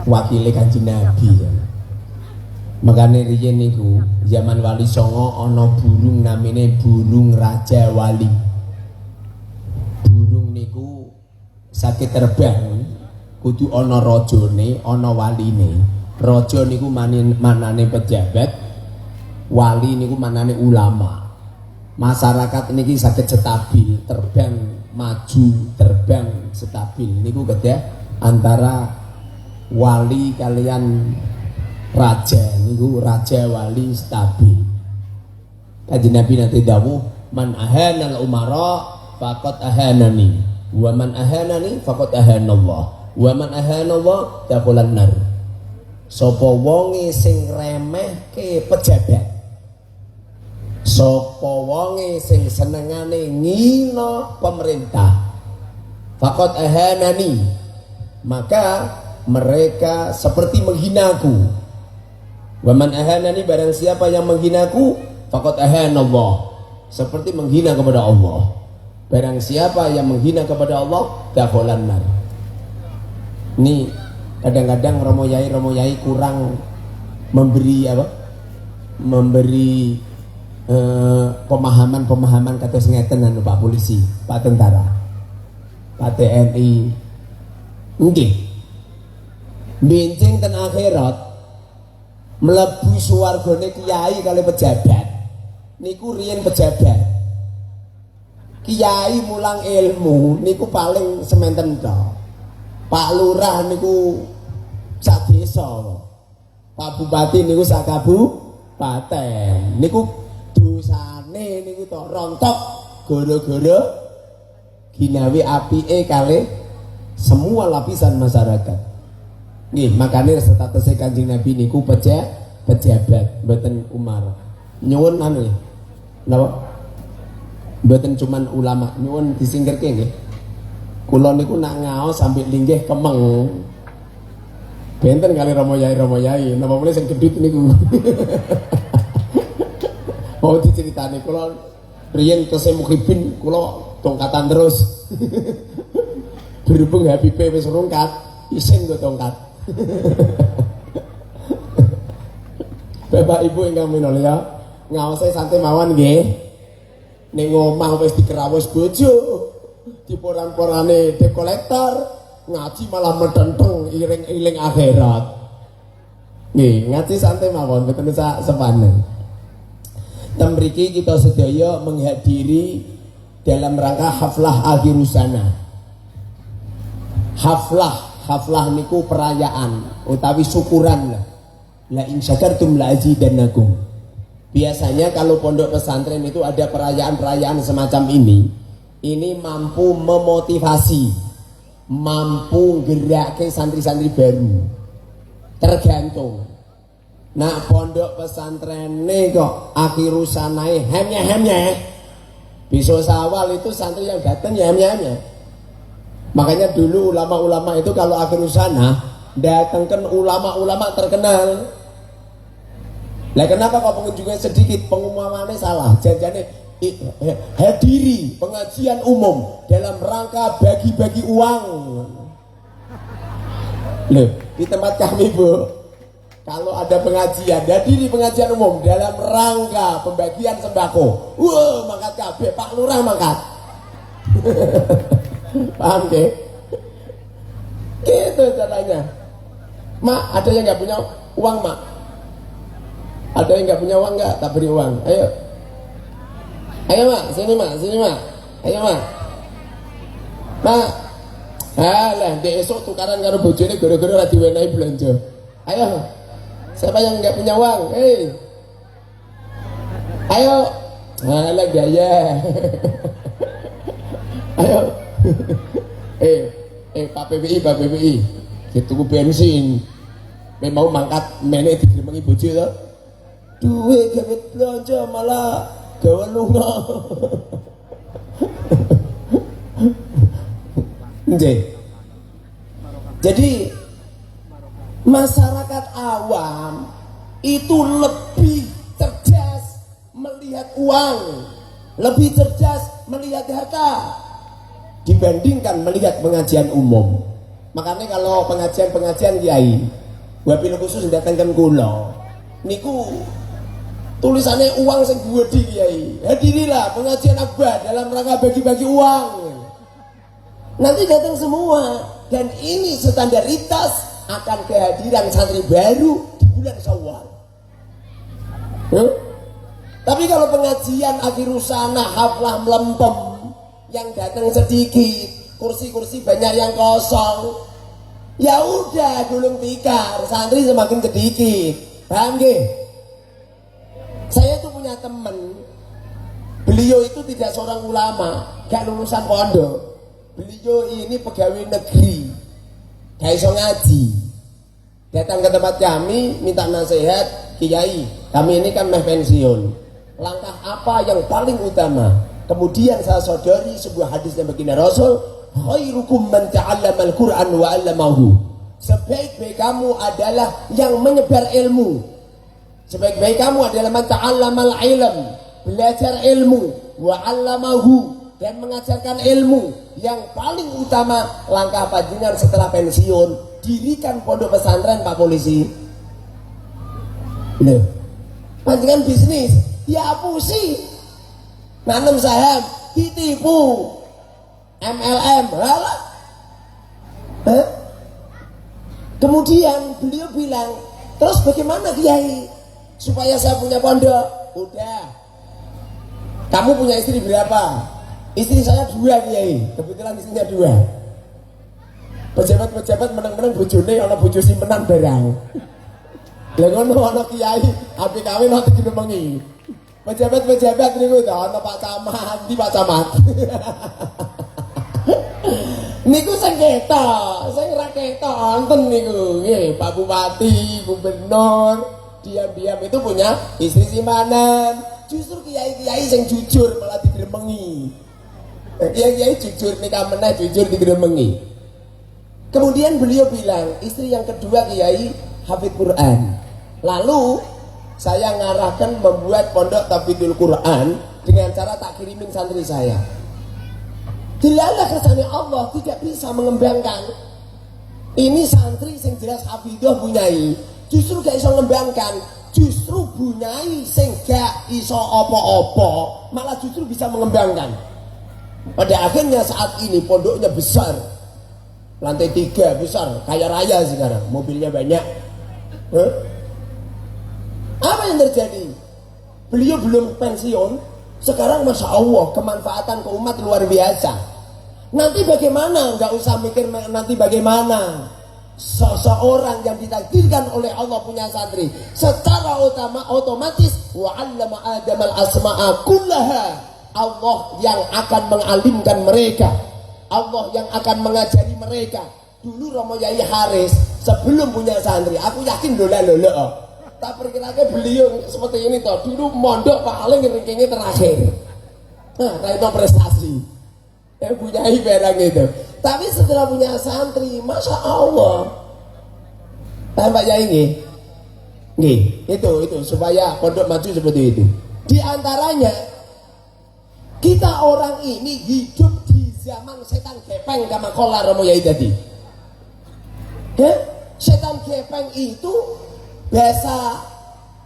wakile Kanjeng Nabi ya. Makane riyen niku zaman Wali Songo ana burung namine burung Raja Wali. Burung niku sakit terbang kudu ana rajane, ana waline. Raja niku manane pejabat, wali niku manane ulama. Masyarakat niki sakit stabil, terbang maju, terbang stabil. Niku kedah antara wali kalian raja, niku raja wali stabil. Kanjeng Nabi nanti dawuh, man ahana al-umara faqad ahanani, wa man ahanani faqad ahanallah, wa man ahanallah dakhalan nar. Sapa wonge sing remehke pejabat, sapa wonge sing senengane ngina pemerintah, faqad ahanani, maka mereka seperti menghinaku. Waman ahanani, barang siapa yang menghinaku, faqad ahanallah, seperti menghina kepada Allah. Barang siapa yang menghina kepada Allah, dakhalan nar. Ini kadang-kadang romo yai kurang memberi apa? Memberi pemahaman kados ngeten anu Pak Polisi, Pak Tentara, Pak TNI. Nggih. Benjing ten akhirat mlebu swargane kiai kali pejabat niku riyen pejabat, kiai mulang ilmu niku paling sementen tok. Pak Lurah niku sak desa, Pak Bupati niku sak kabupaten. Niku dosane niku tok rontok gara-gara ginawi apike kali semua lapisan masyarakat. Nggih, makane statusé Kanjeng Nabi niku pejabat, mboten Umar. Nyuwun anu napa? Mboten cuman ulama, nyuwun disingkirke nggih. Kula niku nak ngaos sambil linggih kemeng. Benten kali romo yai, napa meneh sing gedhit niku. Mau diceritani kula riyen tesih mukhibin kula tongkatan terus. Berhubung Habibe wis rungkat, isin go tongkat. Bapak Ibu ingkang minulya, ngaose santai mawon nggih. Ning omah wis dikerawus bojo, diporan-porane dep kolektor, ngaji malah medenteng iring-iling akhirat. Nggih, ngaji santai mawon mboten sak sepanen. Ten mriki kita sedaya menghadiri dalam rangka haflah akhirusana. Haflah niku perayaan utawi syukuran lah. La in syakartum la azidannakum. Biasanya kalau pondok pesantren itu ada perayaan-perayaan semacam ini mampu memotivasi, mampu gerakke santri-santri baru. Tergantung. Nah pondok pesantren ini kok akhirusanae hemnya. Besok Syawal itu santri yang datang ya hemnya. Makanya dulu ulama-ulama itu kalau akhir usana datangkan ulama-ulama terkenal. Lah kenapa kok pengunjungnya sedikit? Pengumumannya salah. Jangan hadiri pengajian umum dalam rangka bagi-bagi uang. Loh, di tempat kami Bu, kalau ada pengajian, hadiri pengajian umum dalam rangka pembagian sembako. Wah, mangkat kabeh, Pak Lurah mangkat. Paham ke? Gitu caranya. Mak, ada yang nggak punya uang mak? Ada yang nggak punya uang nggak? Tak beri uang. Ayo mak, sini mak. Ayo mak. Mak, alah, esok tukaran karo bojone gara-gara lagi diwenehi belanja. Ayo, siapa yang nggak punya uang? Ayo, alah gaya. Ayo. Pak PPI dituku bensin mau mangkat meneh digremengi bojo to duwe gawe belanja malah gawe lunga. Jadi masyarakat awam itu lebih cerdas melihat uang, lebih cerdas melihat harta dibandingkan melihat pengajian umum. Makanya kalau pengajian kiai, wabil khusus datangkan kula, niku tulisannya uang sing gede kiai. Hadirilah pengajian akbar dalam rangka bagi-bagi uang. Nanti datang semua dan ini standaritas akan kehadiran santri baru di bulan Syawal. Tapi kalau pengajian akhir usana haflah melempem yang datang sedikit, kursi-kursi banyak yang kosong, ya udah gulung tikar, santri semakin sedikit. Paham nggih? Saya tuh punya temen, beliau itu tidak seorang ulama, gak lulusan pondok. Beliau ini pegawai negeri, gak iso ngaji. Datang ke tempat kami minta nasihat, kiai, kami ini kan meh pensiun. Langkah apa yang paling utama? Kemudian saya sodori sebuah hadis yang baginda Rasul, khairukum man ta'allamal Qur'an wa 'allamahu. Sebaik-baik kamu adalah yang menyebar ilmu. Sebaik-baik kamu adalah man ta'allamal ilm, belajar ilmu, wa 'allamahu, dan mengajarkan ilmu. Yang paling utama langkah panjenengan setelah pensiun, dirikan pondok pesantren Pak Polisi. Loh, panjenengan bisnis, ya pusi, nanam saham, ditipu, MLM, halah. Kemudian beliau bilang, terus bagaimana kiai supaya saya punya pondok? Udah, kamu punya istri berapa? Istri saya 2 kiai, kebetulan istrinya 2. Pejabat-pejabat menang-menang bojone ana bojo simpenan barang. Lah ngono ana kiai, ape kawin ora digremengi. Pejabat-pejabat niku to ana Pak Camat, di Pak Camat. Niku sing ketok, sing ra ketok wonten niku. Nggih, Pak Bupati, Gubernur, diam-diam itu punya istri simpanan. Justru kiai-kiai sing jujur malah digremengi. Kiai-kiai jujur nikah meneh jujur digremengi. Kemudian beliau bilang, istri yang kedua kiai hafid Quran. Lalu saya ngarahkan membuat pondok tahfidzul Quran dengan cara tak kirimin santri saya. Dilalah kersane Allah tidak bisa mengembangkan. Ini santri sing jelas hafidzah bunyai, justru gak iso mengembangkan. Justru bunyai sing gak iso apa-apa, malah justru bisa mengembangkan. Pada akhirnya saat ini pondoknya besar, lantai 3 besar, kaya raya sekarang, mobilnya banyak. Apa yang terjadi? Beliau belum pensiun, sekarang Masya Allah kemanfaatan ke umat luar biasa. Nanti bagaimana? Nggak usah mikir nanti bagaimana. Seseorang yang ditakdirkan oleh Allah punya santri, secara otomatis wa 'allama Adamal asma'a kullaha. Allah yang akan mengalimkan mereka, Allah yang akan mengajari mereka. Dulu Romo Yai Haris sebelum punya santri, aku yakin lola. Tak perkirakan beliau seperti ini toh. Dulu mondok paling rankingnya terakhir. Nah itu prestasi. Punya barang itu. Tapi setelah punya santri, Masya Allah. Pak Yai nih, itu supaya pondok maju seperti itu. Di antaranya kita orang ini hidup di zaman setan gepeng kama kolar Romo Yai tadi. Setan gepeng itu bahasa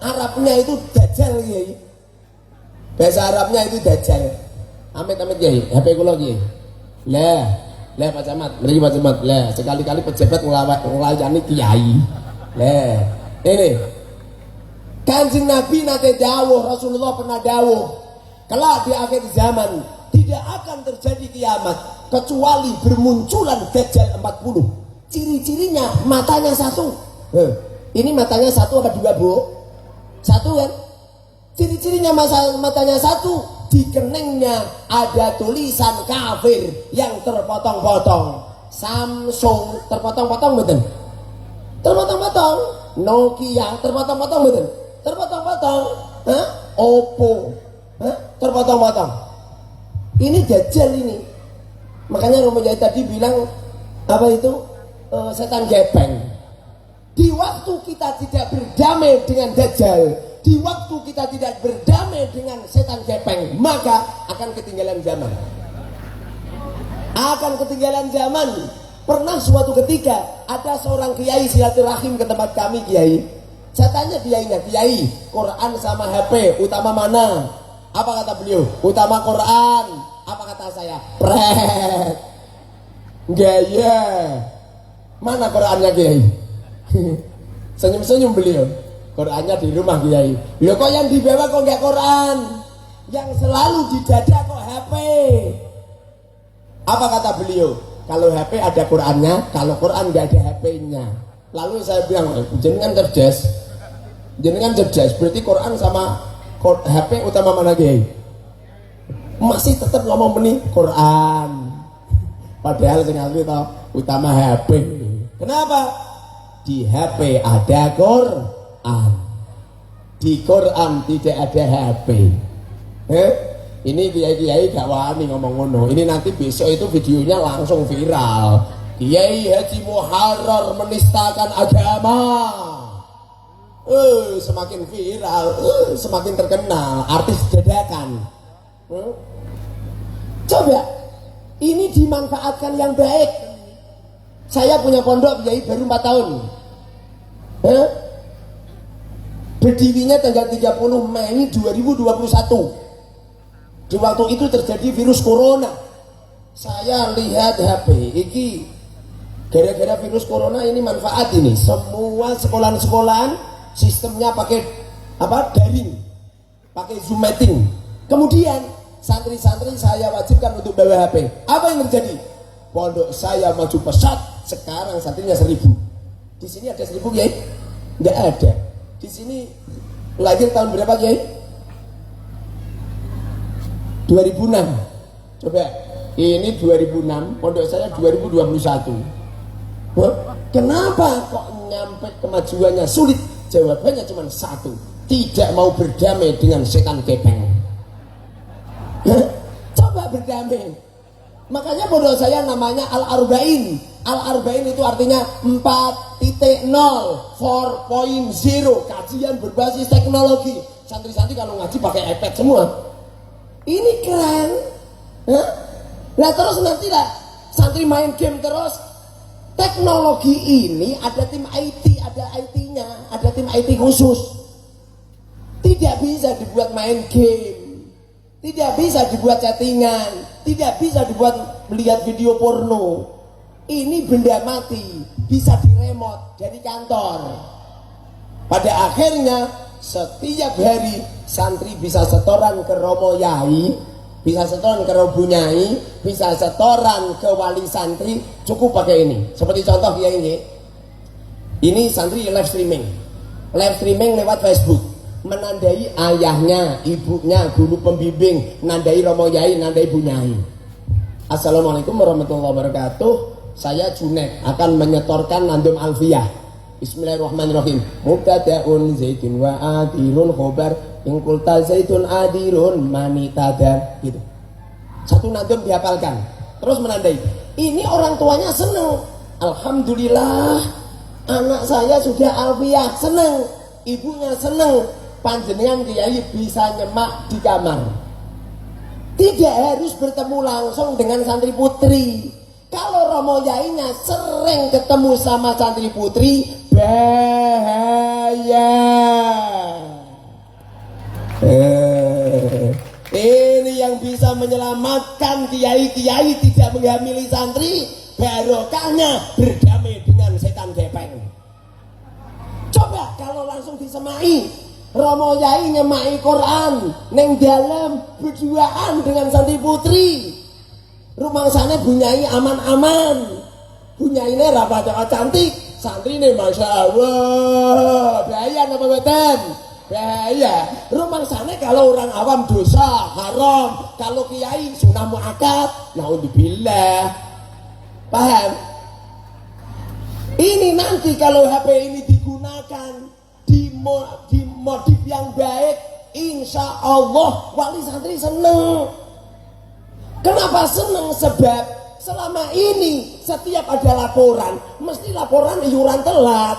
Arabnya itu dajjal Yai. Bahasa Arabnya itu dajjal. Amit-amit Yai, HP kula Yai. Lah Pak Camat, mriki Pak Camat. Lah sekali-kali pejabat ngelayani kiai. Lah ini Kanjeng Nabi nate dawuh, Rasulullah pernah dawuh, kelak di akhir zaman tidak akan terjadi kiamat kecuali bermunculan Dajjal 40. Ciri-cirinya matanya 1. Ini matanya 1 apa 2 Bu? 1 kan? Ciri-cirinya matanya 1, di keningnya ada tulisan kafir yang terpotong-potong. Samsung terpotong-potong betul? Terpotong-potong. Nokia terpotong-potong betul? Terpotong-potong. Oppo terpotong-potong. Ini dajjal ini. Makanya Romo Yai tadi bilang apa itu? Setan gepeng. Di waktu kita tidak berdamai dengan dajjal, di waktu kita tidak berdamai dengan setan gepeng, maka akan ketinggalan zaman. Akan ketinggalan zaman. Pernah suatu ketika ada seorang kiai silaturahim ke tempat kami, kiai. Saya tanya kiainya, kiai, Quran sama HP utama mana? Apa kata beliau? Utama Quran. Apa kata saya? Pret. Gaya. Mana Qurannya, kiai? Senyum-senyum beliau. Qurannya di rumah, kiai. Loh, kok yang dibawa kok nggak Quran? Yang selalu di dada kok HP? Apa kata beliau? Kalau HP ada Qurannya, kalau Quran nggak ada HP-nya. Lalu saya bilang, jenengan cerdas, berarti Quran sama HP utama mana, kiai? Masih tetap ngomong ini Quran, padahal saya ngerti toh utama HP. Kenapa? Di HP ada Quran, di Quran tidak ada HP. Ini kiai-kiai gak wani ngomong ngono. Ini nanti besok itu videonya langsung viral. Kiai Haji Muharrar menistakan agama. Semakin viral, semakin terkenal, artis dadakan. Coba, ini dimanfaatkan yang baik. Saya punya pondok kiai baru 4 tahun. Berdirinya tanggal 30 Mei 2021. Di waktu itu terjadi virus corona. Saya lihat HP iki gara-gara virus corona ini manfaat ini. Semua sekolahan-sekolahan sistemnya pakai daring, pakai Zoom meeting. Kemudian santri-santri saya wajibkan untuk bawa HP. Apa yang terjadi? Pondok saya maju pesat. Sekarang santrinya 1000. Di sini ada 1000, kiai? Nggak ada. Di sini lahir tahun berapa, kiai? 2006. Coba, ini 2006, pondok saya 2021. Kenapa kok nyampe kemajuannya sulit? Jawabannya cuma satu, tidak mau berdamai dengan setan gepeng. Coba berdamai. Makanya pondok saya namanya Al-Arba'in. Al-Arba'in itu artinya 4.0, 4.0, kajian berbasis teknologi. Santri-santri kalau ngaji pakai iPad semua. Ini keren. Nah terus nanti lah santri main game terus. Teknologi ini ada tim IT, ada IT-nya, ada tim IT khusus. Tidak bisa dibuat main game, tidak bisa dibuat chattingan, tidak bisa dibuat melihat video porno. Ini benda mati, bisa diremote dari kantor. Pada akhirnya setiap hari santri bisa setoran ke Romo Yai, bisa setoran ke Robo Nyai, bisa setoran ke wali santri, cukup pakai ini. Seperti contoh ya ini santri live streaming lewat Facebook, menandai ayahnya, ibunya, guru pembimbing, nandai Romo Yai, nandai Bu Nyai. Assalamualaikum warahmatullahi wabarakatuh. Saya Junet akan menyetorkan Nandum Alfiyah. Bismillahirrahmanirrahim. Mubtada'un zaitun wa adirun khobar in qulta zaitun adirun manitada, gitu. Satu nandum dihafalkan, terus menandai. Ini orang tuanya seneng. Alhamdulillah, anak saya sudah alfiyah, seneng. Ibunya seneng. Panjenengan kiai bisa nyemak di kamar. Tidak harus bertemu langsung dengan santri putri. Kalau Romo Yainya sering ketemu sama santri putri, bahaya. Ini yang bisa menyelamatkan kiai-kiai tidak menghamili santri, barokahnya berdamai dengan setan gepeng. Coba kalau langsung disemai, Romo Yai nyemai Quran neng dalam berduaan dengan santri putri. Rumah sana bunyai aman-aman, bunyai ini rapat cantik, santri ini masya Allah, bahaya apa betul? Bahaya. Rumah sana kalau orang awam dosa haram, kalau kiai sunah muakkad, naudzubillah. Paham? Ini nanti kalau HP ini digunakan dimodif yang baik, insya Allah wali santri seneng. Kenapa seneng? Sebab selama ini setiap ada laporan, mesti laporan iuran telat.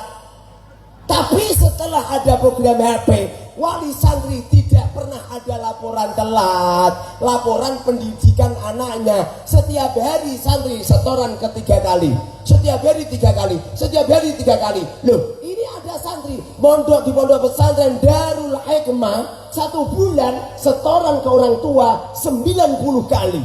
Tapi setelah ada program HP, wali santri tidak pernah ada laporan telat, laporan pendidikan anaknya. Setiap hari santri setoran ketiga kali, setiap hari 3 kali, setiap hari 3 kali. Loh, ini ada santri mondok di pondok pesantren Darul Hikmah 1 bulan setoran ke orang tua 90 kali.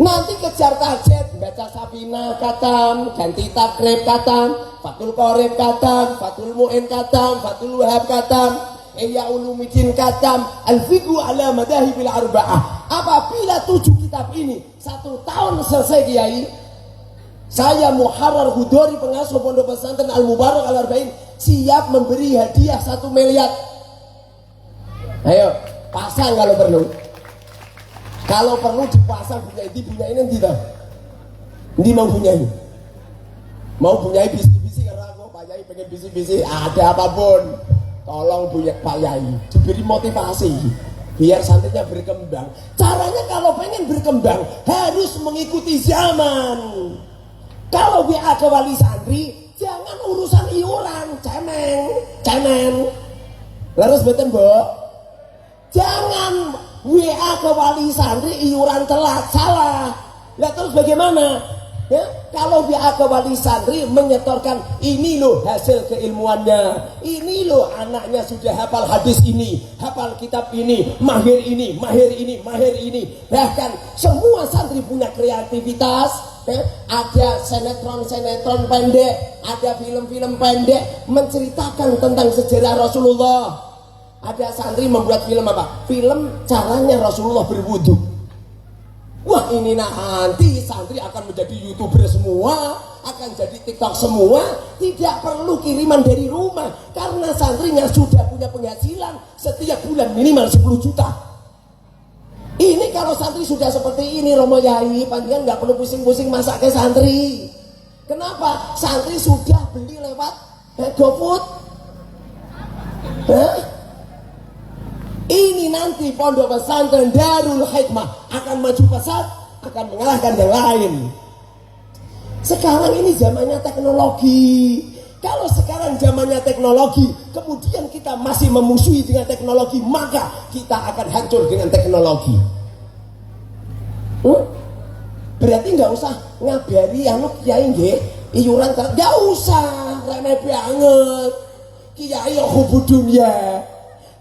Nanti kejar target, baca Safinah katam, ganti takrib katam, Fathul Qorib katam, Fathul Mu'in katam, Fathul Wahab katam, Ihya Ulumuddin katam, Al-Fiqhu ala Madhahibil Arba'ah. Apabila 7 kitab ini 1 tahun selesai Kiai, saya Muharrar Hudori, pengasuh pondok pesantren Al-Mubarak Al-Arba'in, siap memberi hadiah 1 miliar. Ayo, pasang kalau perlu. Kalau perlu dipasang punya ini tidak. Ini mau punya ini. Mau punya bisi-bisi karena aku Pak Yai pengen bisi-bisi ada apapun. Tolong punya Pak Yai diberi motivasi biar santrinya berkembang. Caranya kalau pengen berkembang harus mengikuti zaman. Kalau WA ke wali santri jangan urusan iuran, cemen. Laras betul, Mbok. Jangan WA ke wali santri iuran telat, salah. Ya terus bagaimana? Ya, kalau WA ke wali santri menyetorkan ini loh hasil keilmuannya, ini loh anaknya sudah hafal hadis ini, hafal kitab ini, mahir ini, bahkan semua santri punya kreativitas. Ya, ada sinetron pendek, ada film-film pendek menceritakan tentang sejarah Rasulullah. Ada santri membuat film apa? Film caranya Rasulullah berwudu. Wah, ini nanti santri akan menjadi YouTuber semua, akan jadi TikTok semua, tidak perlu kiriman dari rumah karena santrinya sudah punya penghasilan setiap bulan minimal 10 juta. Ini kalau santri sudah seperti ini, Romo Yai, panjenengan nggak perlu pusing-pusing masak ke santri. Kenapa? Santri sudah beli lewat GoFood. Ini nanti pondok pesantren Darul Hikmah akan maju pesat, akan mengalahkan yang lain. Sekarang ini zamannya teknologi. Kalau sekarang zamannya teknologi, kemudian kita masih memusuhi dengan teknologi, maka kita akan hancur dengan teknologi. Berarti nggak usah ngabari anu kiai nggih, iuran nggak usah, remeh banget. Kiai hubud dunia.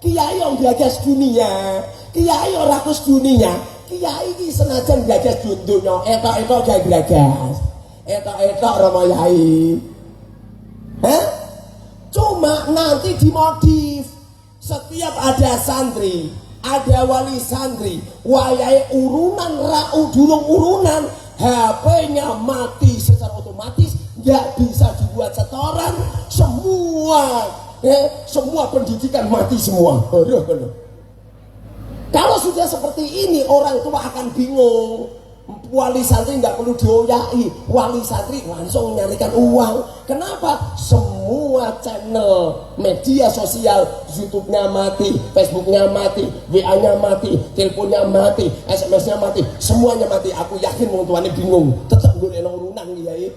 Kiai yang gagas dunia, kiai yang rakus dunia, kiai ini senajan gagas dunia, etok-etok gak gagas, etok-etok Romo Yai. Cuma nanti dimodif. Setiap ada santri, ada wali santri, wayai urunan, rau durung urunan, HP-nya mati secara otomatis, gak bisa dibuat setoran, semua pendidikan mati semua. Kalau sudah seperti ini orang tua akan bingung. Wali santri nggak perlu dioyai, wali santri langsung nyarikan uang. Kenapa? Semua channel media sosial, YouTube-nya mati, Facebook-nya mati, WA-nya mati, teleponnya mati, SMS-nya mati, semuanya mati. Aku yakin wong tuane bingung. Tetap golek urunan kiai.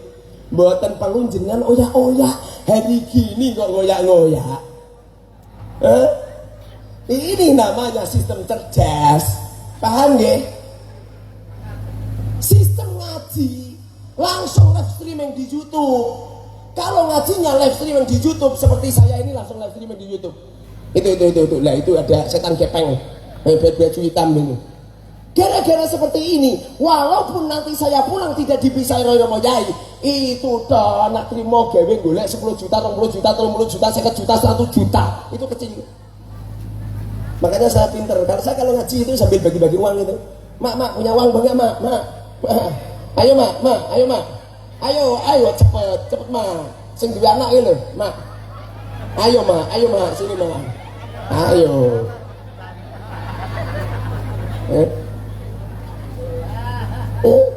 Mboten perlu jenengan oyak-oyak. Hari gini kok ngoyak-ngoyak. Ini namanya sistem cerdas. Paham nggih? Sistem ngaji langsung live streaming di YouTube. Kalau ngajinya live streaming di YouTube seperti saya ini langsung live streaming di YouTube. Itu. Lah itu ada setan gepeng. Baju hitam ini. Gara-gara seperti ini, walaupun nanti saya pulang tidak dipisahi Romo Yai, itu toh anak terima gawe golek 10 juta, 20 juta, 30 juta, 50 juta, 100 juta, itu kecil. Makanya saya pinter, karena saya kalau ngaji itu sambil bagi-bagi uang itu. Mak punya uang banyak mak. Ayo mak, ayo cepet mak. Sing duwe anak iki lho, mak. Ayo mak, sini mak. Ayo.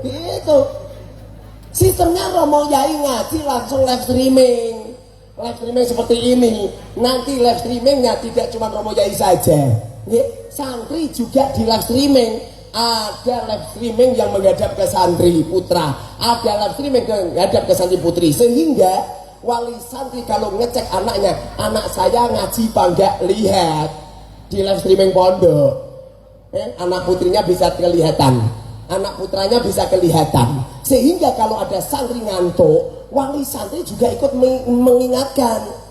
Gitu. Sistemnya Romo Yai ngaji langsung live streaming seperti ini. Nanti live streamingnya tidak cuma Romo Yai saja, santri juga di live streaming. ada live streaming yang menghadap ke santri putra, ada live streaming menghadap ke santri putri, sehingga wali santri kalau ngecek anaknya, anak saya ngaji apa enggak, lihat di live streaming pondok, anak putrinya bisa kelihatan, anak putranya bisa kelihatan, sehingga kalau ada santri ngantuk, wali santri juga ikut mengingatkan.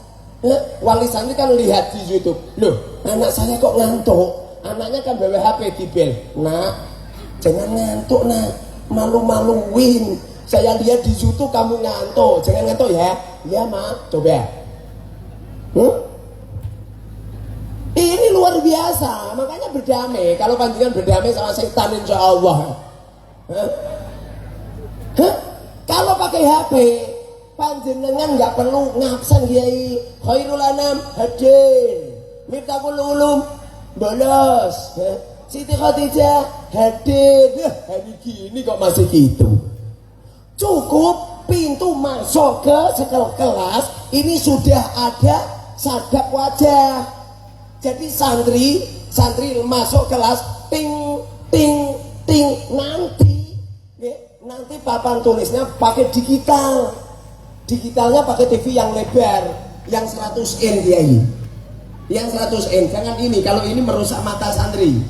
Wali santri kan lihat di YouTube, loh anak saya kok ngantuk, anaknya kan bawa HP di bel, nak jangan ngantuk nak, malu-maluin, saya lihat di YouTube kamu ngantuk, jangan ngantuk ya. Ya mak, coba. Ini luar biasa, makanya berdamai. Kalau panjenengan berdamai sama setan insya Allah. Kalau pakai HP, panjenengan nggak perlu ngabsen kiai. Khairul anam hadir, Miftahul ulum bolos, Siti Khadijah hadir. Hari gini kok masih gitu. Cukup pintu masuk ke kelas ini sudah ada sadap wajah. Jadi santri masuk kelas ting ting ting, nanti papan tulisnya pakai digitalnya pakai TV yang lebar, yang 100 in kiai, yang 100 in. Jangan ini, kalau ini merusak mata santri,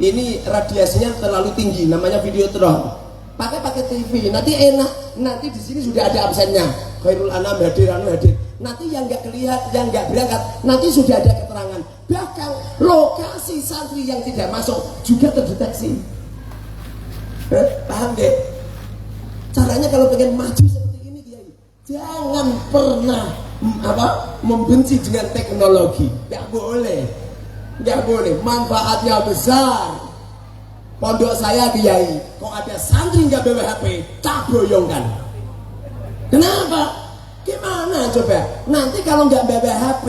ini radiasinya terlalu tinggi, namanya videotron. Pakai TV, nanti enak, nanti di sini sudah ada absennya, Khairul Anam hadir, hadir. Nanti yang nggak kelihatan, yang nggak berangkat, nanti sudah ada keterangan. Bahkan lokasi santri yang tidak masuk juga terdeteksi. Paham deh? Caranya kalau pengen maju seperti ini, Kiai, jangan pernah membenci dengan teknologi. Nggak boleh. Manfaatnya besar. Pondok saya Kiai, kok ada santri nggak bawa HP, tak boyongkan. Kenapa? Gimana coba? Nanti kalau nggak bawa HP,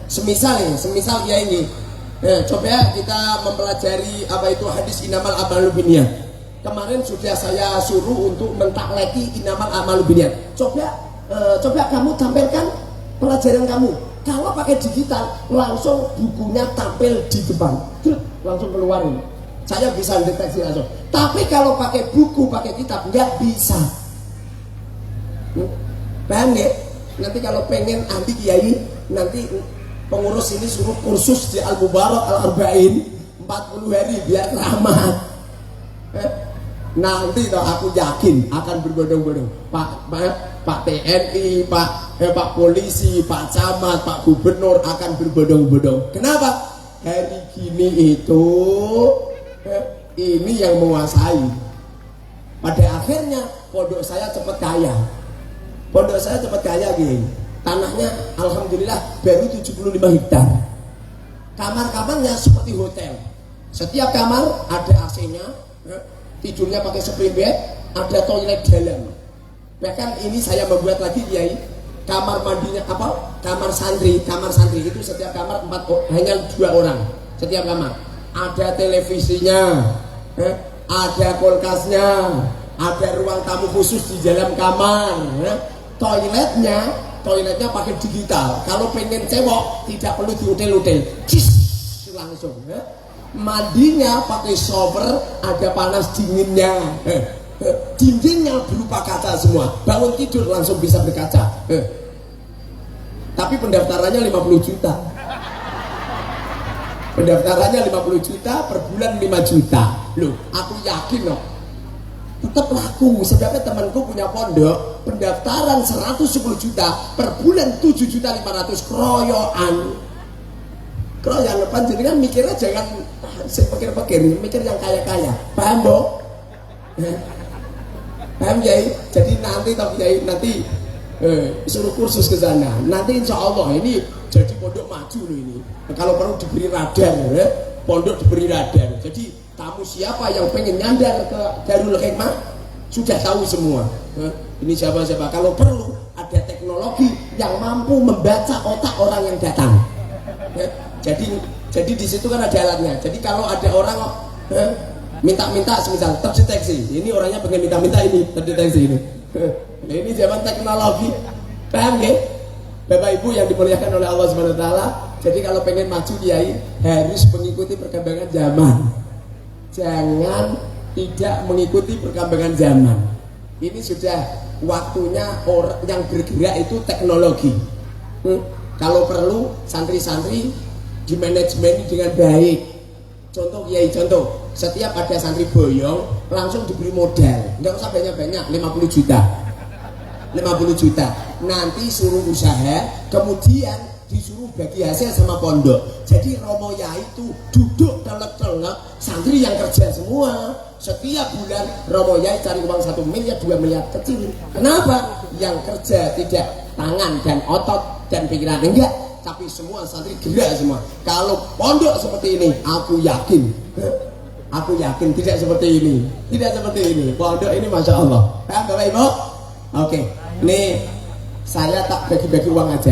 semisal Kiai ini, coba kita mempelajari apa itu hadis inamal amalu binniyat. Kemarin sudah saya suruh untuk mentakleki inamal amalu binniyat. Coba kamu tampilkan pelajaran kamu. Kalau pakai digital, langsung bukunya tampil di depan, langsung keluarin. Saya bisa deteksi langsung. Tapi kalau pakai buku, pakai kitab, nggak bisa. Paham ya? Nanti kalau pengen ahli kiai, nanti pengurus ini suruh kursus di Al-Mubarak Al-Arba'in 40 hari biar rahmat. Nanti toh aku yakin akan berbondong-bondong. Pak TNI, Pak Polisi, Pak Camat, Pak Gubernur akan berbondong-bondong. Kenapa? Hari gini itu ini yang menguasai. Pada akhirnya pondok saya cepat kaya. Gini. Tanahnya alhamdulillah baru 75 hektar. Kamar-kamarnya seperti hotel. Setiap kamar ada AC-nya, tidurnya pakai spring bed, ada toilet dalam. Bahkan ini saya membuat lagi Kiai, kamar mandinya kamar santri itu setiap kamar hanya 2 orang setiap kamar. Ada televisinya, ada kulkasnya, ada ruang tamu khusus di dalam kamar. Toiletnya pakai digital. Kalau pengen cewek tidak perlu diutel-utel, langsung. Mandinya pakai shower, ada panas dinginnya. Dindingnya berupa kaca semua. Bangun tidur langsung bisa berkaca. Tapi pendaftarannya 50 juta. Pendaftarannya 50 juta, per bulan 5 juta. Loh, aku yakin loh, tetap laku. Sebabnya temanku punya pondok, pendaftaran 110 juta, per bulan 7.500.000 kroyoan. Kroyoan lepas, jadi kan mikirnya jangan pikir-pikir, mikir yang kaya-kaya. Paham, Bo? Paham, Kiai? Jadi nanti suruh kursus ke sana. Nanti insya Allah ini jadi pondok maju loh ini. Kalau perlu diberi radar, pondok diberi radar. Jadi tamu siapa yang pengen nyandar ke Darul Hikmah sudah tahu semua. Ini siapa. Kalau perlu ada teknologi yang mampu membaca otak orang yang datang. Jadi di situ kan ada alatnya. Jadi kalau ada orang minta-minta, semisal terdeteksi, ini orangnya pengen minta-minta, ini terdeteksi ini. Nah, ini zaman teknologi. Paham ya? Bapak Ibu yang dimuliakan oleh Allah SWT. Jadi kalau pengen maju Kiai harus mengikuti perkembangan zaman. jangan tidak mengikuti perkembangan zaman. Ini sudah waktunya orang yang bergerak itu teknologi. Kalau perlu santri-santri di manajemen dengan baik. Contoh kiai, contoh setiap ada santri boyong langsung diberi modal, nggak usah banyak-banyak, 50 juta 50 juta, nanti suruh usaha, kemudian disuruh bagi hasil sama pondok. Jadi Romo Yai itu duduk telek-telek, santri yang kerja semua. Setiap bulan Romo Yai cari uang 1 miliar 2 miliar kecil. Kenapa? Yang kerja tidak tangan dan otot dan pikiran, enggak, tapi semua santri gerak semua. Kalau pondok seperti ini, aku yakin tidak seperti ini, tidak seperti ini. Pondok ini masya Allah. Paham Bapak Ibu? Oke, nih saya tak bagi-bagi uang aja.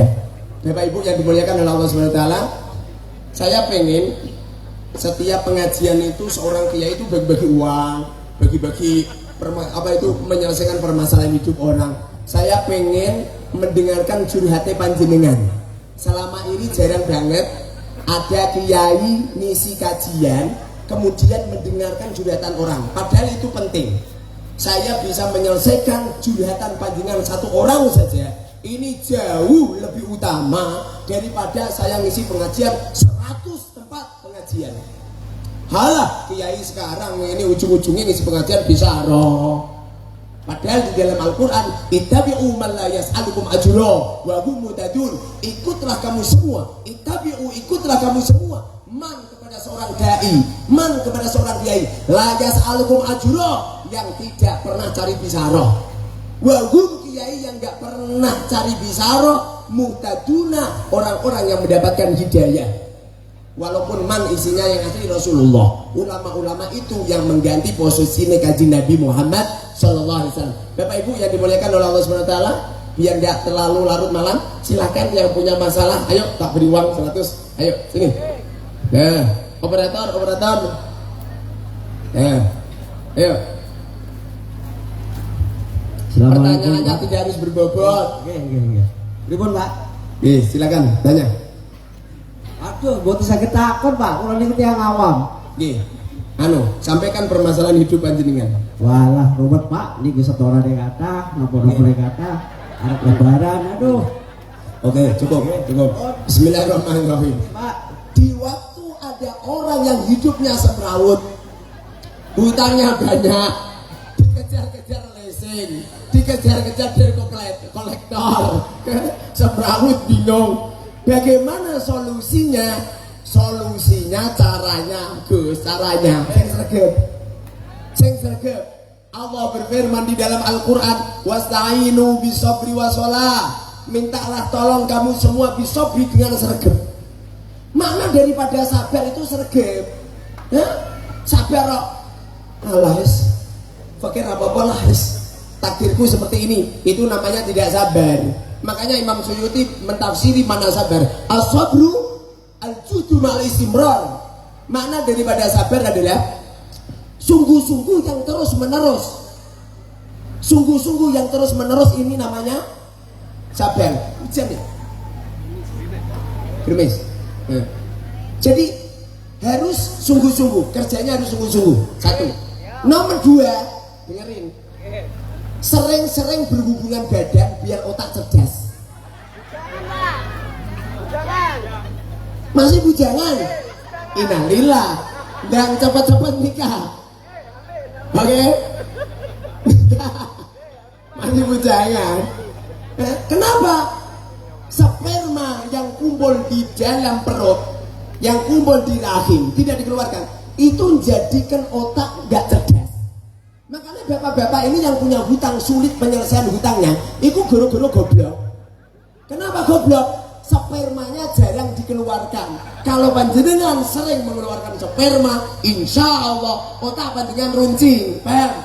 Bapak Ibu yang dimuliakan oleh Allah Subhanahu Wa Taala, saya pengen setiap pengajian itu seorang kiai itu bagi-bagi uang, bagi-bagi menyelesaikan permasalahan hidup orang. Saya pengen mendengarkan curhatnya panjenengan. Selama ini jarang banget ada kiai ngisi kajian kemudian mendengarkan curhatan orang, padahal itu penting. Saya bisa menyelesaikan curhatan panjenengan satu orang saja, ini jauh lebih utama daripada saya ngisi pengajian 100 tempat pengajian. Halah, kiai sekarang ini ujung-ujungnya ngisi pengajian bisa roh. Padahal di dalam Al-Quran, ittabi'u man la yas'alukum ajra wa hum muhtadun. Ikutlah kamu semua, ikutlah kamu semua. Man kepada seorang dai, man kepada seorang kiai, la yas'alukum ajra, yang tidak pernah cari bisaroh. Wa hum, kiai yang enggak pernah cari bisaroh, muhtaduna, orang-orang yang mendapatkan hidayah. Walaupun man isinya yang asli Rasulullah, ulama-ulama itu yang mengganti posisi Kanjeng Nabi Muhammad Sallallahu Alaihi Wasallam. Bapak Ibu yang dimuliakan oleh Allah Subhanahu Wa Taala, biar nggak terlalu larut malam, silakan yang punya masalah, ayo tak beri uang 100, ayo sini. Nah, operator, nah, ayo. Pertanyaannya tidak harus berbobot. Oke. Pripun Pak? Silakan tanya. Aduh, buat saya ketakut Pak, kalau ini yang awam. Sampaikan permasalahan hidup panjenengan. Walah, ruwet Pak, ini setoran yang kata, nopo-nopo yang kata, arep lebaran, aduh. Oke, cukup. Bismillahirrahmanirrahim. Pak, di waktu ada orang yang hidupnya semrawut, hutangnya banyak, dikejar-kejar leasing, dikejar-kejar dari kolektor, semrawut bingung. Bagaimana solusinya? Solusinya caranya, Gus, caranya sing sregep. Allah berfirman di dalam Al-Qur'an, wasta'inu bisabri wassalah. Mintalah tolong kamu semua bisabri dengan sregep. Makna daripada sabar itu sregep. Sabar kok. Alas. Fakir apa-apa lah. Takdirku seperti ini. Itu namanya tidak sabar. Makanya Imam Suyuti mentafsiri mana sabar. As-sabru al-judu ma'al istimrar. Makna daripada sabar adalah sungguh-sungguh yang terus menerus. Sungguh-sungguh yang terus menerus, ini namanya sabar. Hujan ya? Gerimis. Jadi harus sungguh-sungguh, kerjanya harus sungguh-sungguh. Satu. Nomor 2, dengerin. Sering-sering berhubungan badan biar otak cerdas. Masih bujangan? Innalillah. Dan cepat-cepat nikah. Oke? Masih bujangan. Kenapa? Sperma yang kumpul di dalam perut, yang kumpul di rahim, tidak dikeluarkan, itu menjadikan otak nggak cerdas. Makanya bapak-bapak ini yang punya hutang, sulit penyelesaian hutangnya, itu goro-goro goblok. Kenapa goblok? Spermanya jarang dikeluarkan. Kalau panjenengan sering mengeluarkan sperma, insya Allah otak panjenengan runcing. Paham?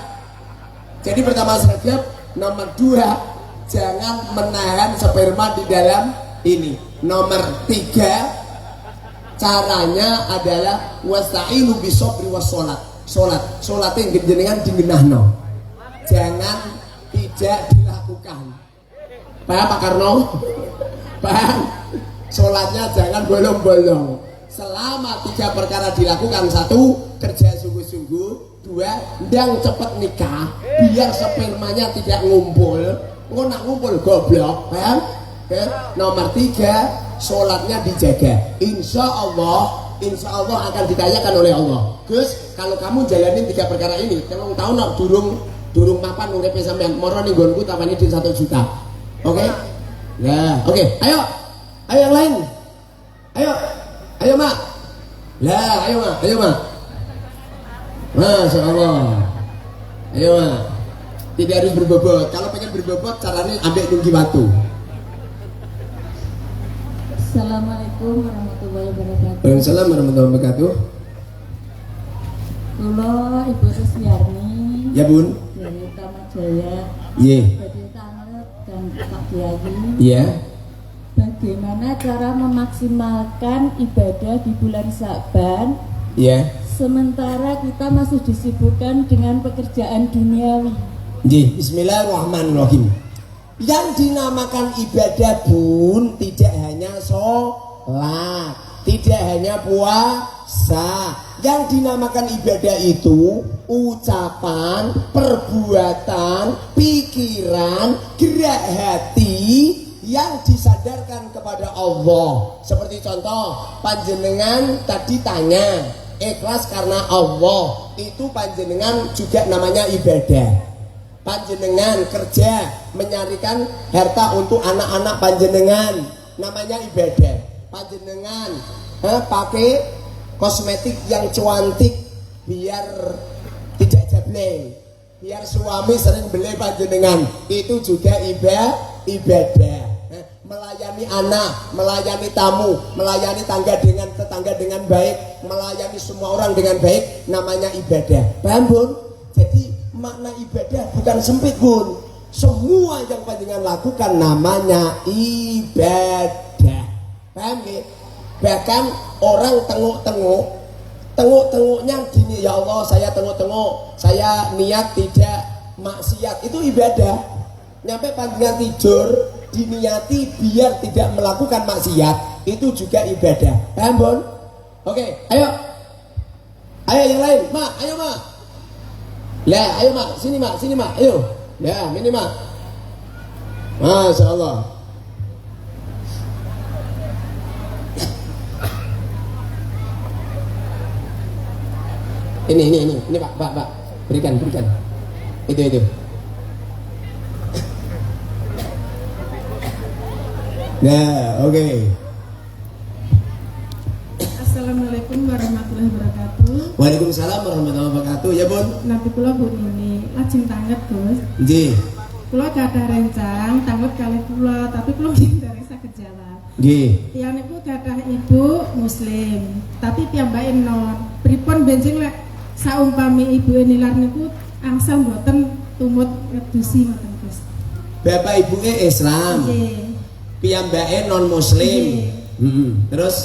Jadi pertama sregep. Nomor 2, jangan menahan sperma di dalam ini. Nomor 3, caranya adalah wasta'inu bisabri wassalat. Sholatnya jenengan digenahno, jangan tidak dilakukan. Paham Pak Karno? Paham? Sholatnya jangan bolong-bolong. selama 3 perkara dilakukan, 1 kerja sungguh-sungguh, 2 ndang cepet nikah biar spermanya tidak ngumpul, nak ngumpul goblok, paham? Nomor 3 sholatnya dijaga, insya Allah akan dikayakan oleh Allah. Gus, kalau kamu jalanin 3 perkara ini, 3 tahun nak durung mapan uripe sampean, moro ning nggonku tapane din 1 juta. Oke? Ya, oke. Ayo yang lain. Ayo Mak. Lah, ayo Mak. Masya Allah. Ayo Mak. Tidak harus berbobot. Kalau pengen berbobot, caranya ambil nunggi waktu. Assalamualaikum warahmatullahi wabarakatuh. Waalaikumsalam warahmatullahi wabarakatuh. Kulo Ibu Rusmiarni. Ya Bun. Dari Taman Jaya. Iya. Dari Tanget dan Pak Kiai. Iya. Bagaimana cara memaksimalkan ibadah di bulan Sya'ban? Iya. Sementara kita masih disibukkan dengan pekerjaan duniawi. Bismillahirrahmanirrahim. Yang dinamakan ibadah Bun tidak hanya sholat, tidak hanya puasa. Yang dinamakan ibadah itu ucapan, perbuatan, pikiran, gerak hati yang disadarkan kepada Allah. Seperti contoh, panjenengan tadi tanya, ikhlas karena Allah, itu panjenengan juga namanya ibadah. Panjenengan kerja menyarikan harta untuk anak-anak panjenengan, namanya ibadah. Panjenengan pakai kosmetik yang cantik biar tidak jableng, biar suami sering beli panjenengan, itu juga ibadah. Melayani anak, melayani tamu, melayani tetangga dengan baik, melayani semua orang dengan baik, namanya ibadah. Paham Bun? Jadi makna ibadah bukan sempit Bun, semua yang panjenengan lakukan namanya ibadah. Paham ya? Bahkan orang tenguk-tenguknya gini, ya Allah saya tenguk-tenguk, saya niat tidak maksiat, itu ibadah. Nyampe panjenengan tidur diniati biar tidak melakukan maksiat, itu juga ibadah. Paham Bun? Oke, ayo yang lain, Mak, ayo Mak. Lah, ayo Mak, sini Mak, ayo. Ya, ini Mak. Masya Allah. Ini Pak, berikan. Itu. Nah, oke. Assalamualaikum warahmatullahi wabarakatuh. Waalaikumsalam warahmatullahi wabarakatuh. Ya Bun. Nabi kula Bu ini lajeng tanget Gus. Nggih. Kula gadah rencang tanget kali kula, tapi kula dari saged jalan. Nggih. Tiyang niku gadah ibu muslim, tapi piyambake non. Pripun benjing lek saumpami ibu nilar niku angsal mboten tumut ngedusi ngoten Gus. Bapak ibuke Islam. Nggih. Piyambake non muslim. Terus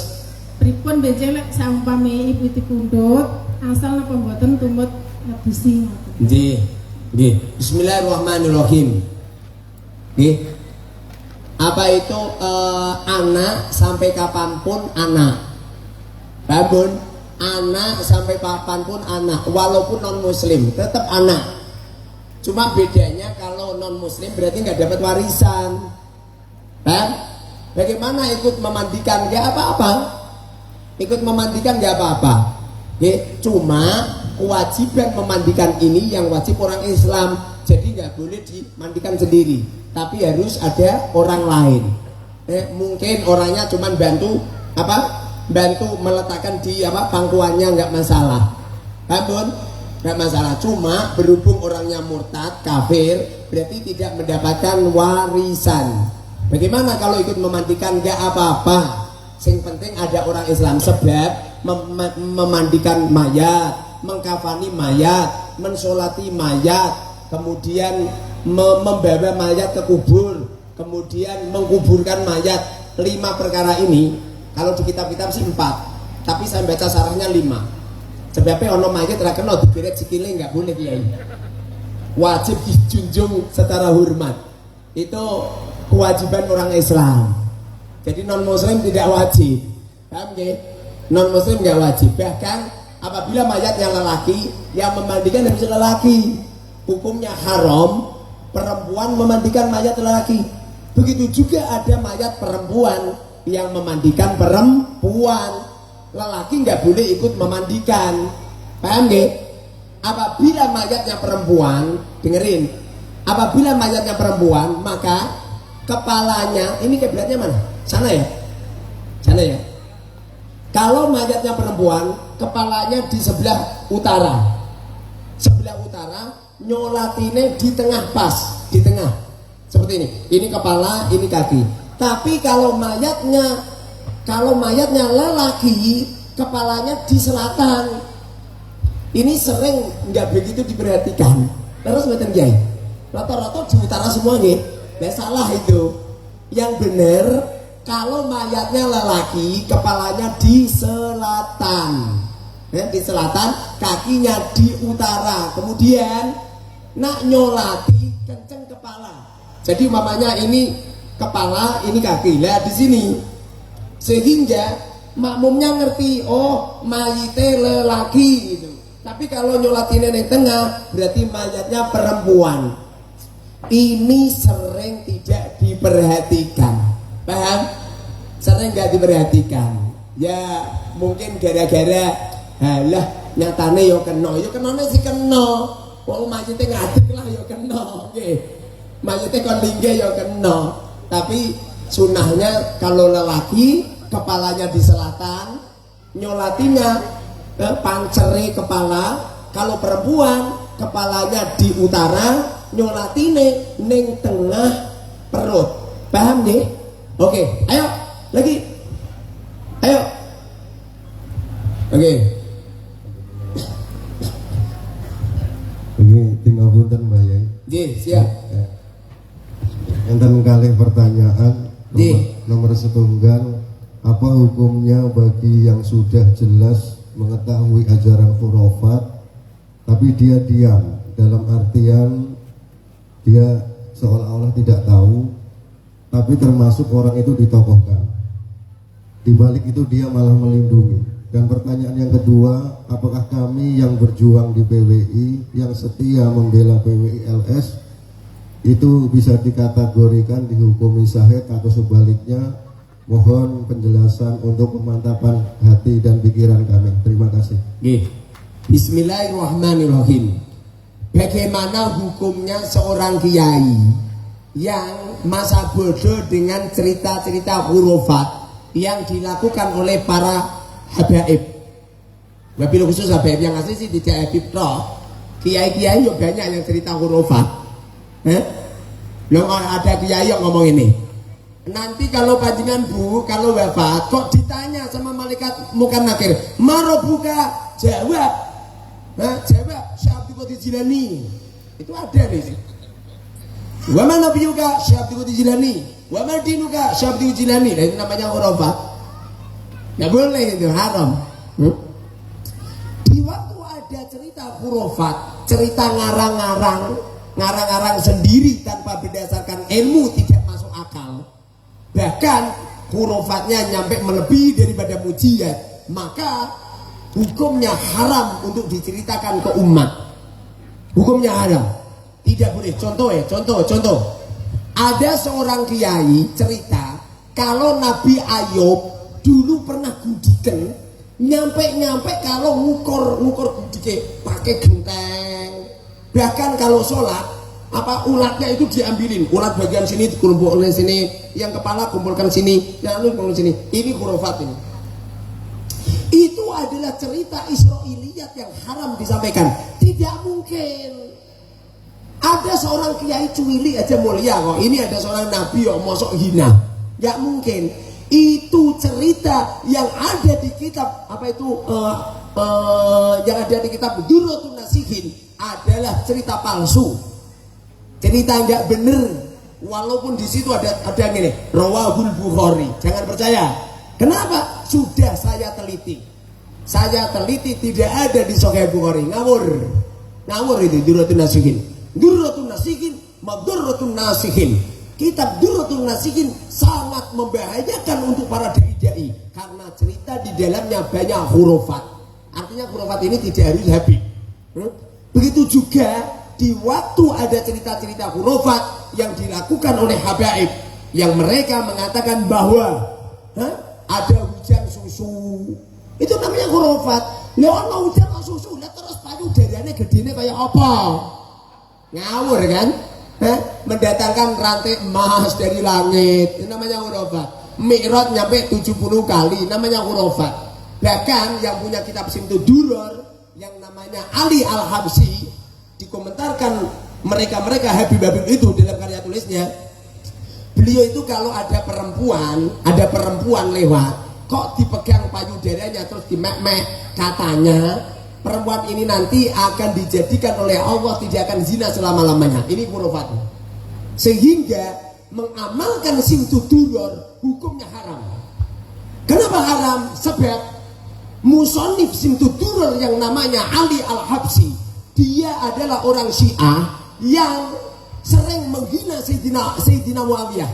Pripun benjing lek saumpami ibu dipundhut angsal napa mboten tumut ngedusi ngoten. Nggih. Bismillahirrahmanirrahim. Nggih. Apa itu anak sampai kapanpun anak. Babun, anak sampai kapanpun anak, walaupun non muslim tetap anak. Cuma bedanya kalau non muslim berarti nggak dapat warisan. Bagaimana ikut memandikan? Nggak apa-apa. Ikut memandikan nggak apa-apa. Cuma kewajiban memandikan ini yang wajib orang Islam. Jadi nggak boleh dimandikan sendiri, tapi harus ada orang lain. Mungkin orangnya cuma bantu meletakkan di pangkuannya, nggak masalah. Paham? Nggak masalah. Cuma berhubung orangnya murtad, kafir, berarti tidak mendapatkan warisan. Bagaimana kalau ikut memandikan? Nggak apa-apa. Yang penting ada orang Islam, sebab memandikan mayat, mengkafani mayat, mensolati mayat, kemudian membawa mayat ke kubur, kemudian mengkuburkan mayat. 5 perkara ini kalau di kitab-kitab sih 4, tapi saya baca sarahnya 5. Sebabnya ono mayat ra kena dikira sikile nggak boleh Kiai. Wajib dijunjung secara hormat. Itu kewajiban orang Islam. Jadi non muslim tidak wajib. Paham nggih? non muslim nggak wajib. Bahkan apabila mayatnya lelaki, yang memandikan harus lelaki. Hukumnya haram perempuan memandikan mayat lelaki. Begitu juga ada mayat perempuan yang memandikan perempuan. Lelaki nggak boleh ikut memandikan. Paham nggak? Apabila mayatnya perempuan, dengerin. Apabila mayatnya perempuan, maka kepalanya, ini kiblatnya mana? Sana ya? Sana ya? Kalau mayatnya perempuan, kepalanya di sebelah utara. Sebelah utara, nyolatine di tengah pas, di tengah. Seperti ini. Ini kepala, ini kaki. Tapi kalau mayatnya lelaki, kepalanya di selatan. Ini sering nggak begitu diperhatikan. Terus mboten Kiai. Rata-rata di utara semua nggih. Nah, salah itu. Yang benar kalau mayatnya lelaki, kepalanya di selatan. Di selatan, kakinya di utara. Kemudian nak nyolati kenceng kepala. Jadi umpamanya ini kepala, ini kaki. Lihat di sini. Sehingga makmumnya ngerti, oh mayite lelaki gitu. Tapi kalau nyolatinnya di tengah, berarti mayatnya perempuan. Ini sering tidak diperhatikan. Paham? Sering nggak diperhatikan. Ya mungkin gara-gara halah nyatane yo kenone sih kena. Wong mayite ngadeg lah yo kena. Nggih. Mayite kon linggih yo kena. Tapi sunahnya kalau lelaki kepalanya di selatan, nyolatinya pancere kepala. Kalau perempuan kepalanya di utara, nyolatine ning tengah perut. Paham nggih? Oke, ayo lagi. Ayo. Oke. Ini tinggal punten Mbak Yai. Nggih, siap. Enten kalih pertanyaan. Nomor setunggal, apa hukumnya bagi yang sudah jelas mengetahui ajaran khurafat tapi dia diam, dalam artian dia seolah-olah tidak tahu, tapi termasuk orang itu ditokohkan, di balik itu dia malah melindungi. Dan pertanyaan yang kedua, apakah kami yang berjuang di PWI, yang setia membela PWI LS, itu bisa dikategorikan dihukumi syahid atau sebaliknya? Mohon penjelasan untuk pemantapan hati dan pikiran kami. Terima kasih. Bismillahirrahmanirrahim. Bagaimana hukumnya seorang kiai yang masa bodoh dengan cerita-cerita hurufat yang dilakukan oleh para habaib? Wabil khusus habaib yang asli sih tidak habib toh. Kiai-kiai yo banyak yang cerita hurufat. Loh ada kiai yang ngomong ini. Nanti kalau panjenengan Bu, kalau wafat kok ditanya sama malaikat mukan nakir, marobuka, jawab. Jawab Syekh Abdul Qadir Jilani. Itu ada di sini. Wa man nabiyuka Syekh Abdul Qadir Jilani, wa man dinuka Syekh Abdul Jilani. Nah, itu namanya khurafat. Enggak boleh, itu haram. Di waktu ada cerita khurafat, cerita ngarang-ngarang sendiri tanpa berdasarkan ilmu, tidak masuk akal. Bahkan hurufatnya nyampe melebihi daripada mujizat, maka hukumnya haram untuk diceritakan ke umat. Hukumnya haram, tidak boleh. Contoh. Ada seorang kiai cerita kalau Nabi Ayub dulu pernah gudiken, nyampe kalau ngukur gudike pakai genteng. Bahkan kalau sholat, ulatnya itu diambilin, ulat bagian sini dikumpulkan sini, yang kepala kumpulkan sini, yang lalu kumpulkan sini. Ini khurafat ini. Itu adalah cerita Israiliyat yang haram disampaikan. Tidak mungkin. Ada seorang kiai cuili aja mulia kok. Ini ada seorang nabi kok mosok hina. Gak mungkin. Itu cerita yang ada di kitab yang ada di kitab Durratun Nasihin adalah cerita palsu. Cerita enggak bener, walaupun di situ ada gini, Rawahul Bukhari. Jangan percaya. Kenapa? Sudah saya teliti. Saya teliti tidak ada di Sahih Bukhari. Ngawur itu Durratun Nasihin. Durratun Nasihin, Madurratun Nasihin. kitab Durratun Nasihin sangat membahayakan untuk para dai-dai karena cerita di dalamnya banyak hurufat. Artinya hurufat ini tidak harus habib. Begitu juga di waktu ada cerita-cerita hurufat yang dilakukan oleh habaib yang mereka mengatakan bahwa ada hujan susu, itu namanya hurufat. Lah ana hujan susu, lah terus payudarane gedene kayak apa? Ngawur kan? Mendatangkan rantai emas dari langit, itu namanya hurufat. Mi'raj nyampe 70 kali, namanya hurufat. Bahkan yang punya kitab Simtud Duror yang namanya Ali Al-Habsyi dikomentarkan mereka Habib-Habib itu dalam karya tulisnya. Beliau itu kalau ada perempuan lewat, kok dipegang payudaranya terus dimek-mek, katanya perempuan ini nanti akan dijadikan oleh Allah tidak akan zina selama-lamanya. Ini hurufat. Sehingga mengamalkan Simtud Duror hukumnya haram. Kenapa haram? Sebab musonif Simtud Duror yang namanya Ali Al-Habsyi, dia adalah orang Syiah yang sering menghina Sayyidina Muawiyah,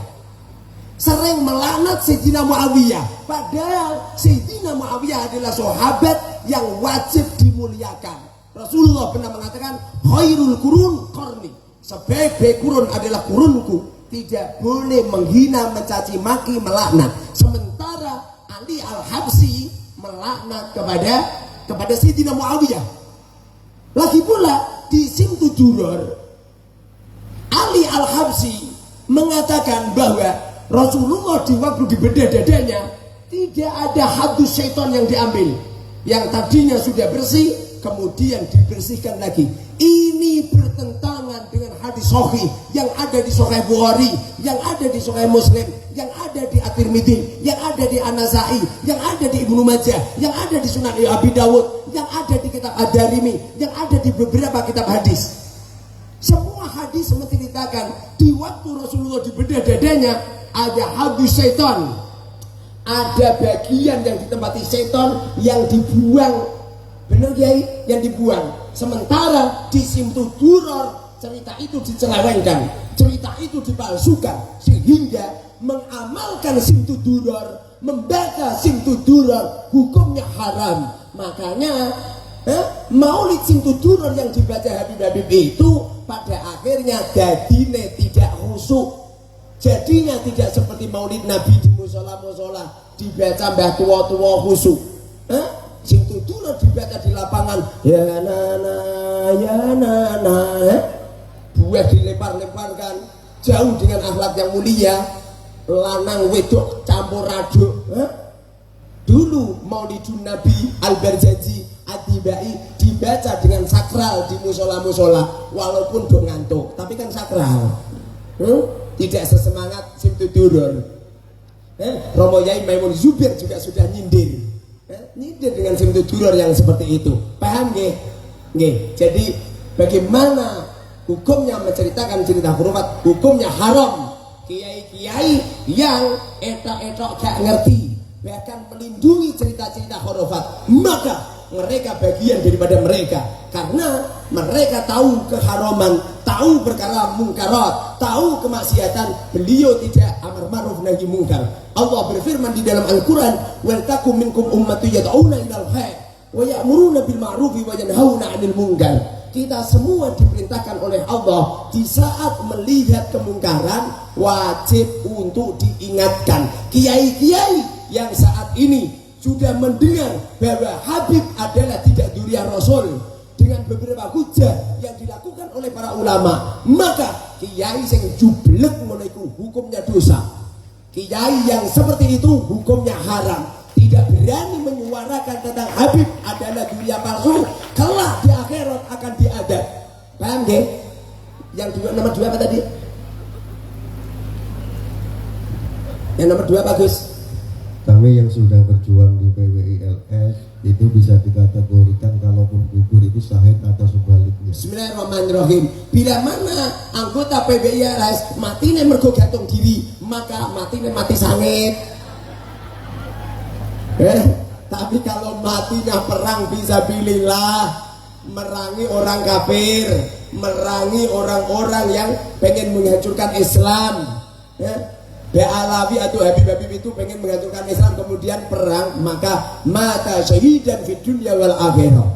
sering melaknat Sayyidina Muawiyah, padahal Sayyidina Muawiyah adalah sahabat yang wajib dimuliakan. Rasulullah pernah mengatakan khairul qurun qarni, sebaik-baik kurun adalah kurunku. Tidak boleh menghina, mencaci maki, melaknat. Sementara Ali Al-Habsyi melaknat kepada Sayyidina Muawiyah. Lagi pula di Simtud Duror, Ali Al-Habsyi mengatakan bahwa Rasulullah di waktu dibedah dadanya tidak ada hadus syaitan yang diambil, yang tadinya sudah bersih kemudian dibersihkan lagi. Ini bertentangan dengan hadis sahih yang ada di Sahih Bukhari, yang ada di Sahih Muslim, yang ada di At-Tirmidzi, yang ada di An-Nasa'i, yang ada di Ibnu Majah, yang ada di Sunan Abi Dawud, yang ada di kitab Ad-Darimi, yang ada di beberapa kitab hadis. Semua hadis menceritakan di waktu Rasulullah dibedah dadanya ada hadis syaitan, ada bagian yang ditempati syaitan yang dibuang. Benar Kiai? Yang dibuang. Sementara di Simtud Duror cerita itu dicelewengkan, cerita itu dipalsukan, sehingga mengamalkan Simtud Duror, membaca Simtud Duror hukumnya haram. Makanya maulid Simtud Duror yang dibaca Habib-Habib itu pada akhirnya jadine tidak khusyuk, jadinya tidak seperti maulid Nabi di musola-musola dibaca mbah tua-tua khusyuk. Simtud Duror dibaca di lapangan, ya nana, buah dilempar-lemparkan, jauh dengan akhlak yang mulia, lanang wedok campur aduk. Dulu maulidun Nabi Al-Barzaji At-Tibai dibaca dengan sakral di musola-musola, walaupun do ngantuk, tapi kan sakral. Tidak sesemangat Simtud Duror. Romo Yai Maimun Zubir juga sudah nyindir dengan Simtud Duror yang seperti itu. Paham nggih? Nggih. Jadi bagaimana hukumnya menceritakan cerita hurufat? Hukumnya haram. Kiai-kiai yang etok-etok gak ngerti, bahkan melindungi cerita-cerita hurufat, maka mereka bagian daripada mereka, karena mereka tahu keharaman, tahu perkara mungkarat, tahu kemaksiatan. Beliau tidak amar ma'ruf nahi munkar. Allah berfirman di dalam Al-Quran, wal takum minkum ummatun yad'una ilal khair wa ya'muruna bil ma'rufi wa yanhauna 'anil munkar. Kita semua diperintahkan oleh Allah di saat melihat kemungkaran wajib untuk diingatkan. Kiai-kiai yang saat ini sudah mendengar bahwa Habib adalah tidak durian Rasul dengan beberapa hujah yang dilakukan oleh para ulama, maka kiai sing jublek menaiku hukumnya dosa. Kiai yang seperti itu hukumnya haram. Tidak berani menyuarakan tentang Habib adalah dunia palsu, kelak di akhirat akan diadab. Paham nggih? Yang dua, nomor 2 apa tadi? Yang nomor 2 bagus. Kami yang sudah berjuang di PWILS itu bisa dikategorikan kalaupun gugur itu syahid atau sebaliknya. Bismillahirrahmanirrahim. Bila mana anggota PWILS matine mergo gantung diri, maka matine mati sangit. Tapi kalau matinya perang fisabilillah, merangi orang kafir, merangi orang-orang yang pengen menghancurkan Islam, Ya. Alawi atau Habib itu pengen menghancurkan Islam kemudian perang, maka mata syahidan fid dunya wal akhirah.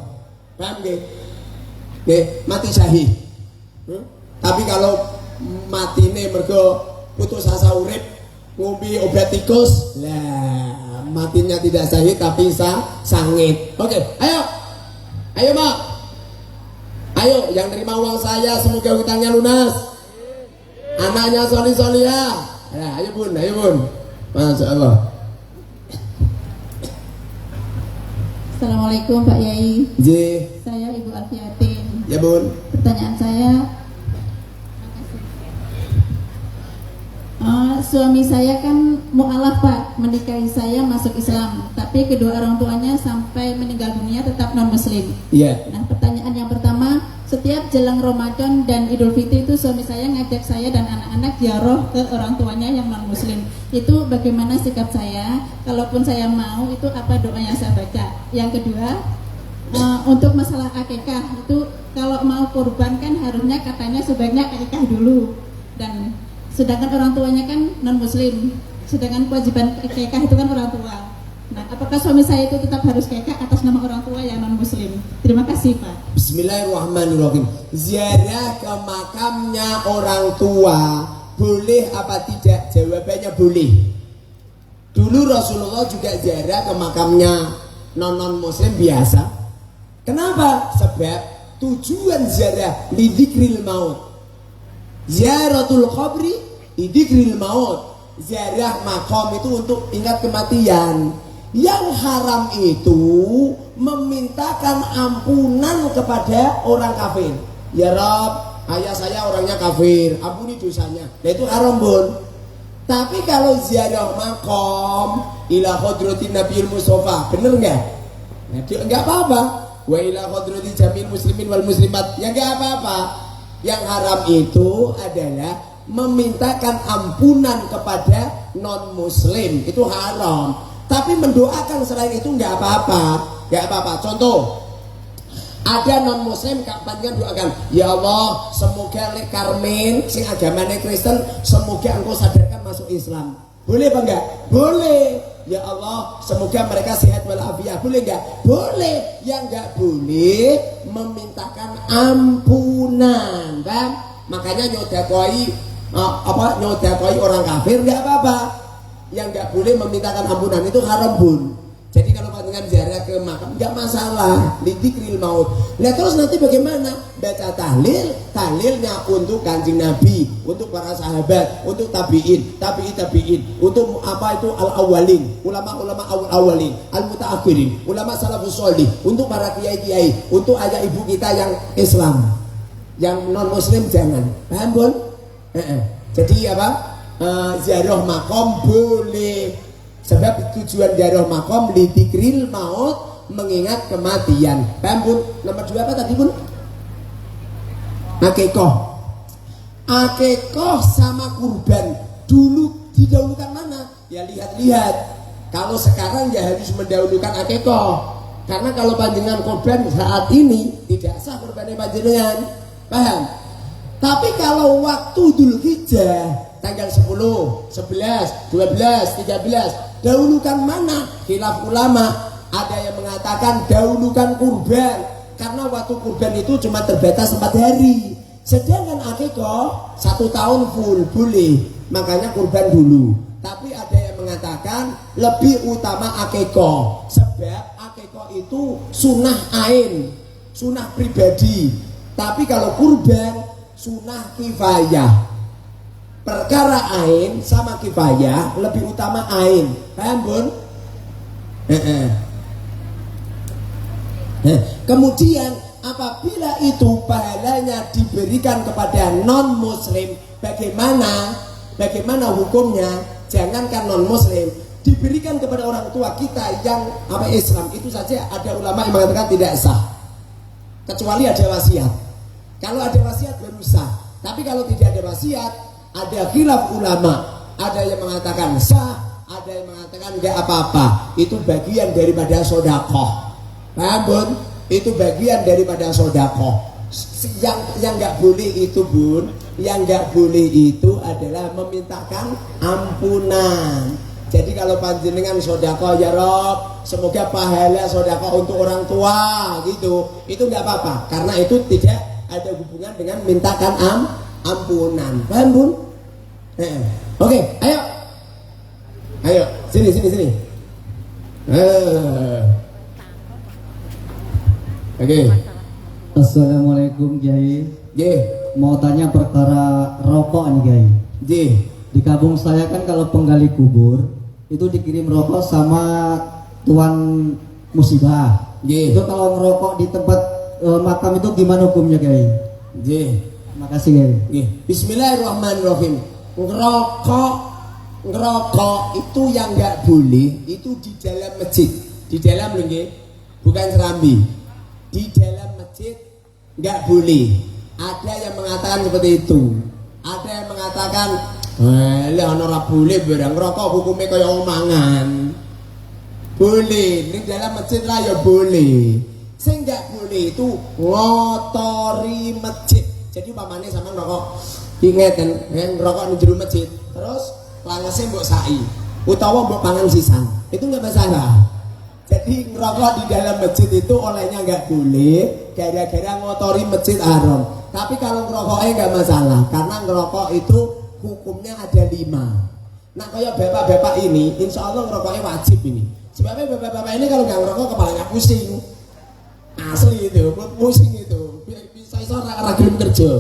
Paham nggih? Nggih, mati syahid. Tapi kalau matine mergo putus asa urip, ngombe obat tikus, lah matinya tidak syahid tapi sangit. Oke, ayo. Ayo, Pak. Ayo, yang terima uang saya semoga hutangnya lunas. Anaknya solih-solihah. Ya, ayo bun. Masya Allah. Assalamualaikum Pak Yai. Ji. Saya Ibu Alfiatin. Ya bun. Pertanyaan saya, suami saya kan mu'alaf Pak, menikahi saya masuk Islam, tapi kedua orang tuanya sampai meninggal dunia tetap non Muslim. Iya. Nah, pertanyaan yang pertama, setiap jelang Ramadan dan Idul Fitri itu suami saya ngajak saya dan anak-anak ziarah ke orang tuanya yang non Muslim. Itu bagaimana sikap saya? Kalaupun saya mau, itu apa doa yang saya baca? Yang kedua, untuk masalah akikah itu kalau mau kurban kan harusnya katanya sebaiknya akikah dulu, dan sedangkan orang tuanya kan non Muslim, sedangkan kewajiban akikah itu kan orang tua. Nah, apakah suami saya itu tetap harus akikah atas nama orang tua yang non Muslim? Terima kasih Pak. Bismillahirrahmanirrahim. Ziarah ke makamnya orang tua boleh apa tidak? Jawabannya boleh. Dulu Rasulullah juga ziarah ke makamnya non Muslim biasa. Kenapa? Sebab tujuan ziarah lidzikril maut. Ziaratul qabri lidzikril maut. Ziarah makam itu untuk ingat kematian. Yang haram itu memintakan ampunan kepada orang kafir. Ya Rob, ayah saya orangnya kafir, ampuni dosanya. Nah itu haram bun. Tapi kalau ziarah makam ila hadratin Nabiyil Mustafa, bener nggak? Nah, nggak apa-apa. Wa ila hadratin jamil muslimin wal muslimat, ya nggak apa-apa. Yang haram itu adalah memintakan ampunan kepada non Muslim, itu haram. Tapi mendoakan selain itu nggak apa-apa, Contoh, ada non Muslim kapan doakan, ya Allah, semoga lek Karmen sing agamanya Kristen, semoga engkau sadarkan masuk Islam. Boleh apa enggak? Boleh. Ya Allah, semoga mereka sehat walafiat. Boleh enggak? Boleh. Yang enggak boleh memintakan ampunan, kan? Makanya nyodakoi orang kafir enggak apa-apa. Yang nggak boleh memintakan ampunan itu haram bun. Jadi kalau panjenengan ziarah ke makam nggak masalah, lidzikril maut. Nah terus nanti bagaimana? Baca tahlilnya untuk Kanjeng Nabi, untuk para sahabat, untuk tabiin, untuk apa itu al-awwalin, ulama-ulama awalin, al-mutaakhirin, ulama salafus sholih, untuk para kiai-kiai, untuk ayah ibu kita yang Islam, yang non Muslim jangan. Paham bun? Jadi apa? Ziarah makom boleh, sebab tujuan ziarah makom lidzikril maut, mengingat kematian. Paham bun? Nomor 2 apa tadi bun? Akikoh sama kurban dulu didahulukan mana? Ya lihat-lihat. Kalau sekarang ya harus mendahulukan akikoh, karena kalau panjenengan kurban saat ini tidak sah kurbannya panjenengan. Paham? Tapi kalau waktu Dzulhijjah tanggal 10, 11, 12, 13 dahulukan mana? Khilaf ulama. Ada yang mengatakan dahulukan kurban, karena waktu kurban itu cuma terbatas 4 hari. Sedangkan akikoh 1 tahun full boleh, makanya kurban dulu. Tapi ada yang mengatakan lebih utama akikoh, sebab akikoh itu sunnah ain, sunnah pribadi. Tapi kalau kurban sunnah kifayah. Perkara ain sama kifayah lebih utama ain. Paham bun? Kemudian apabila itu pahalanya diberikan kepada non muslim, bagaimana hukumnya? Jangankan non muslim, diberikan kepada orang tua kita yang Islam, itu saja ada ulama yang mengatakan tidak sah, kecuali ada wasiat. Kalau ada wasiat baru sah. Tapi kalau tidak ada wasiat, ada khilaf ulama. Ada yang mengatakan sah, ada yang mengatakan enggak apa-apa. Itu bagian daripada sedekah. Paham bun? Itu bagian daripada sedekah. Yang nggak boleh itu Bun, yang nggak boleh itu adalah memintakan ampunan. Jadi kalau panjenengan sodako ya Rob, semoga pahala sodako untuk orang tua gitu, itu nggak apa-apa, karena itu tidak ada hubungan dengan mintakan ampunan. Paham Bun? Oke, ayo, sini. Oke. Assalamualaikum Kiai. Mau tanya perkara rokok nih Kiai. Di kampung saya kan kalau penggali kubur itu dikirim rokok sama tuan musibah. Itu kalau ngerokok di tempat makam itu gimana hukumnya Kiai? Makasih Kiai. Bismillahirrahmanirrahim. Ngerokok itu yang nggak boleh itu di dalam masjid, di dalam bukan serambi, di dalam masjid nggak boleh. Ada yang mengatakan seperti itu, ada yang mengatakan lah ora boleh barang ngerokok hukumnya kaya omangan. Boleh di dalam masjid lah ya boleh. Sing nggak boleh itu ngotori masjid. Jadi umpamanya sama ngerokok, ingat kan, ngerokok di jero masjid, terus langasnya mbok sai utawa mbok pangan sisan, itu nggak masalah. Jadi ngerokok di dalam masjid itu olehnya nggak boleh, gara-gara ngotori masjid haram. Tapi kalau ngerokoknya nggak masalah, karena ngerokok itu hukumnya ada 5. Nah kayak bapak-bapak ini, insya Allah ngerokoknya wajib ini. Sebabnya bapak-bapak ini kalau nggak ngerokok kepalanya pusing, asli itu, pusing itu. Bisa ragilum kerja.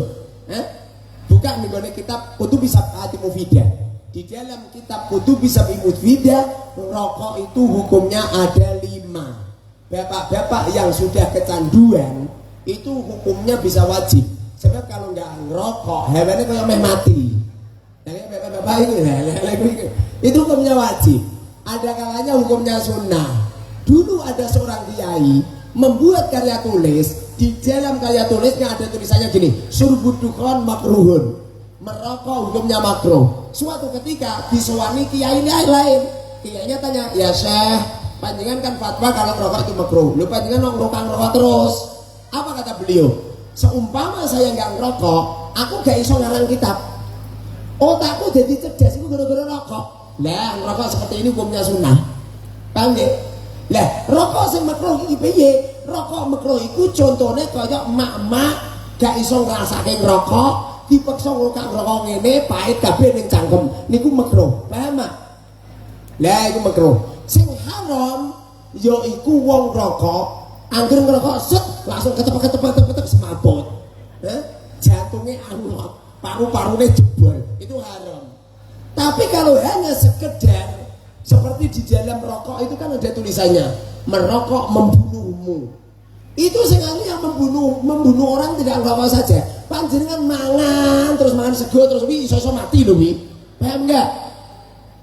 Buka nih kitab Kutub Sab'ati Mufidah. Di dalam kitab Kutub Sab'ati Mufidah, rokok itu hukumnya ada 5. Bapak-bapak yang sudah kecanduan itu hukumnya bisa wajib. Sebab kalau nggak ngerokok, hewannya kayak meh mati. Yang bapak-bapak ini itu hukumnya wajib. Ada kalanya hukumnya sunnah. Dulu ada seorang kiai membuat karya tulis. Di dalam karya tulisnya ada tulisannya gini, surbudukon makruhun, merokok hukumnya makruh. Suatu ketika disewani kiai lain, kiainya tanya, ya Syekh, panjangan kan fatwa kalau merokok itu makruh, lu panjangan ngerokok terus. Apa kata beliau? Seumpama saya nggak ngerokok, aku gak iso ngarang kitab. Otakku jadi cerdas itu gara-gara rokok. Lah ngerokok seperti ini hukumnya sunnah. Paham nggih? Lah rokok sing makruh iki piye? Rokok makruh iku contone kaya emak-emak gak iso ngrasake ngerokok, dipaksa ngerokok ngene pahit kabeh ning cangkem. Niku makruh. Paham, Mak? Lah iku makruh. Sing haram ya iku wong rokok, anggere ngerokok set langsung ketepek semaput. Jantungnya angot, paru-parune jebol. Itu haram. Tapi kalau hanya sekedar seperti di dalam rokok itu kan ada tulisannya, merokok membunuhmu. Itu sekali yang membunuh orang tidak ngerokok saja. Panjenengan mangan terus mangan sego terus iso mati lho wi. Paham enggak?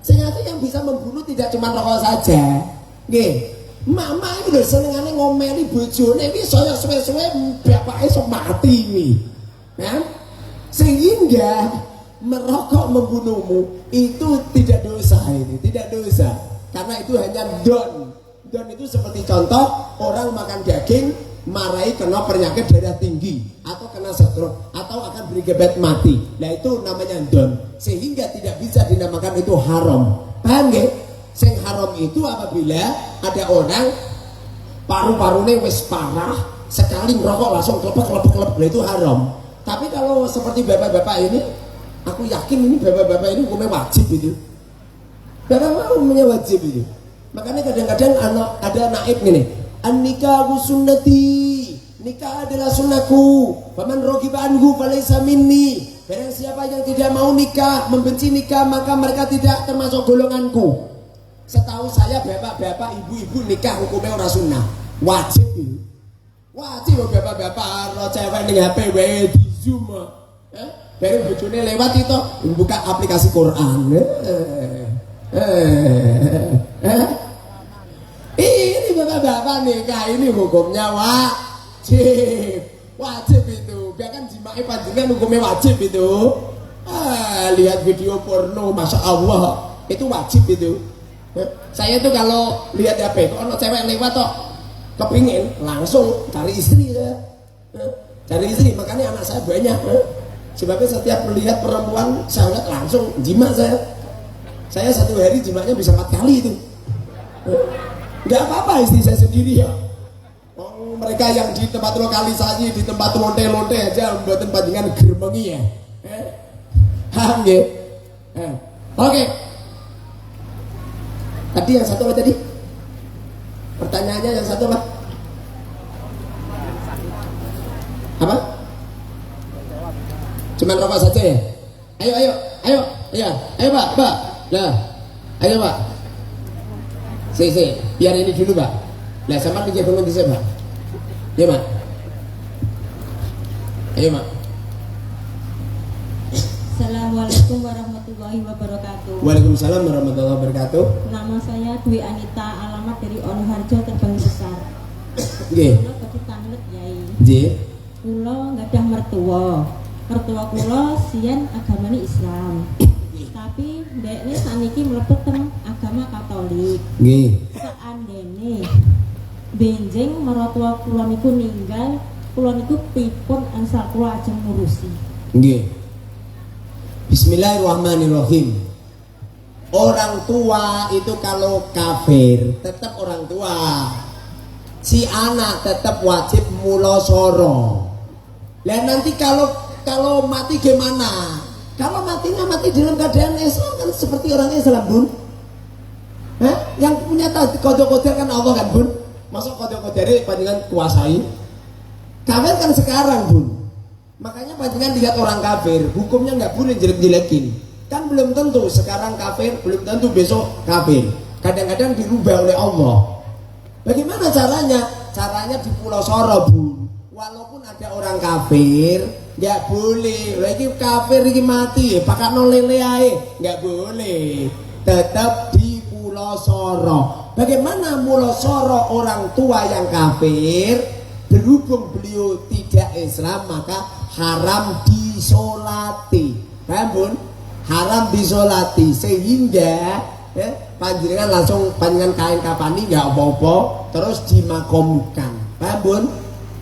Sehingga yang bisa membunuh tidak cuma rokok saja. Nggih. Mama iki lho senengane ngomeli bojone iki saya suwe-suwe bapake iso mati wi. Paham? Sehingga merokok membunuhmu itu tidak dosa ini, tidak dosa. Karena itu hanya don. Don itu seperti contoh orang makan daging marai kena penyakit darah tinggi atau kena stroke atau akan beribadat mati. Nah itu namanya don. Sehingga tidak bisa dinamakan itu haram. Paham nggih? Sing haram itu apabila ada orang paru-parune wis parah, sekali ngerokok langsung klepek. Nah itu haram. Tapi kalau seperti bapak-bapak ini, aku yakin ini bapak-bapak ini hukumnya wajib itu. Bapak-bapak hukumnya wajib itu. Makanya kadang-kadang ada naib gini, an-nikahu sunnati, nikah adalah sunnahku. Faman raghiba anhu falaysa minni. Barang siapa yang tidak mau nikah, membenci nikah, maka mereka tidak termasuk golonganku. Setahu saya bapak-bapak, ibu-ibu nikah hukumnya ora sunnah, wajib itu. Wajib bapak-bapak ro cewek ning HP wae di Zoom. Bareng bojone lewat itu buka aplikasi Quran. Ini bapak-bapak nikah ini hukumnya wajib itu. Bahkan jima'i panjenengan hukumnya wajib itu. Lihat video porno, masya Allah, itu wajib itu. Saya tuh kalau lihat HP, kalau cewek lewat kok kepingin langsung cari istri ya. cari istri, makanya anak saya banyak. Sebabnya setiap melihat perempuan saya lihat langsung jima saya satu hari jimaknya bisa 4 kali itu. Nggak apa-apa istri saya sendiri ya. Mereka yang di tempat lokalisasi, di tempat lonte-lonte aja membuat panjangan germengi ya. Paham ya? Oke. Tadi yang satu apa tadi? Pertanyaannya yang satu apa? Apa? Cuman rokok saja ya? Ayo Pak. Lah, ayo Pak. Biar ini dulu Pak. Lah sama kerja bangun di sana Pak. Ya Pak. Ayo Pak. Assalamualaikum warahmatullahi wabarakatuh. Waalaikumsalam warahmatullahi wabarakatuh. Nama saya Dwi Anita, alamat dari Onoharjo, Terbang Besar. Nggih. Kula badhe tanlet Yai. Nggih. Kula gadah mertua. Mertua kula sian agamane Islam. Tapi ndekne saniki mlebet teng agama Katolik. Nggih. Seandene benjing mertua kula niku ninggal, kula niku pripun ansal kula ajeng ngurusi. Nggih. Bismillahirrahmanirrahim. Orang tua itu kalau kafir tetap orang tua. Si anak tetap wajib mulosoro. Lah nanti kalau mati gimana? Kalau matinya mati dalam keadaan Islam kan seperti orang Islam, Bun. Yang punya kode-kode kan Allah kan, Bun. Masuk kode-kode panjangan kuasai. Kafir kan sekarang, Bun. Makanya panjangan lihat orang kafir, hukumnya nggak boleh jelek-jelekin. Kan belum tentu sekarang kafir, belum tentu besok kafir. Kadang-kadang dirubah oleh Allah. Bagaimana caranya? Caranya di Pulau Soro, Bun. Walaupun ada orang kafir, nggak boleh. Lagi kafir ini mati, pakai nolele ae, nggak boleh. Tetap di Pulau Soro. Bagaimana Pulau Soro orang tua yang kafir? Berhubung beliau tidak Islam, maka haram disolati. Paham Bun? Haram disolati sehingga panjenengan langsung panjenengan kain kapani nggak apa-apa, terus dimakomkan. Paham Bun?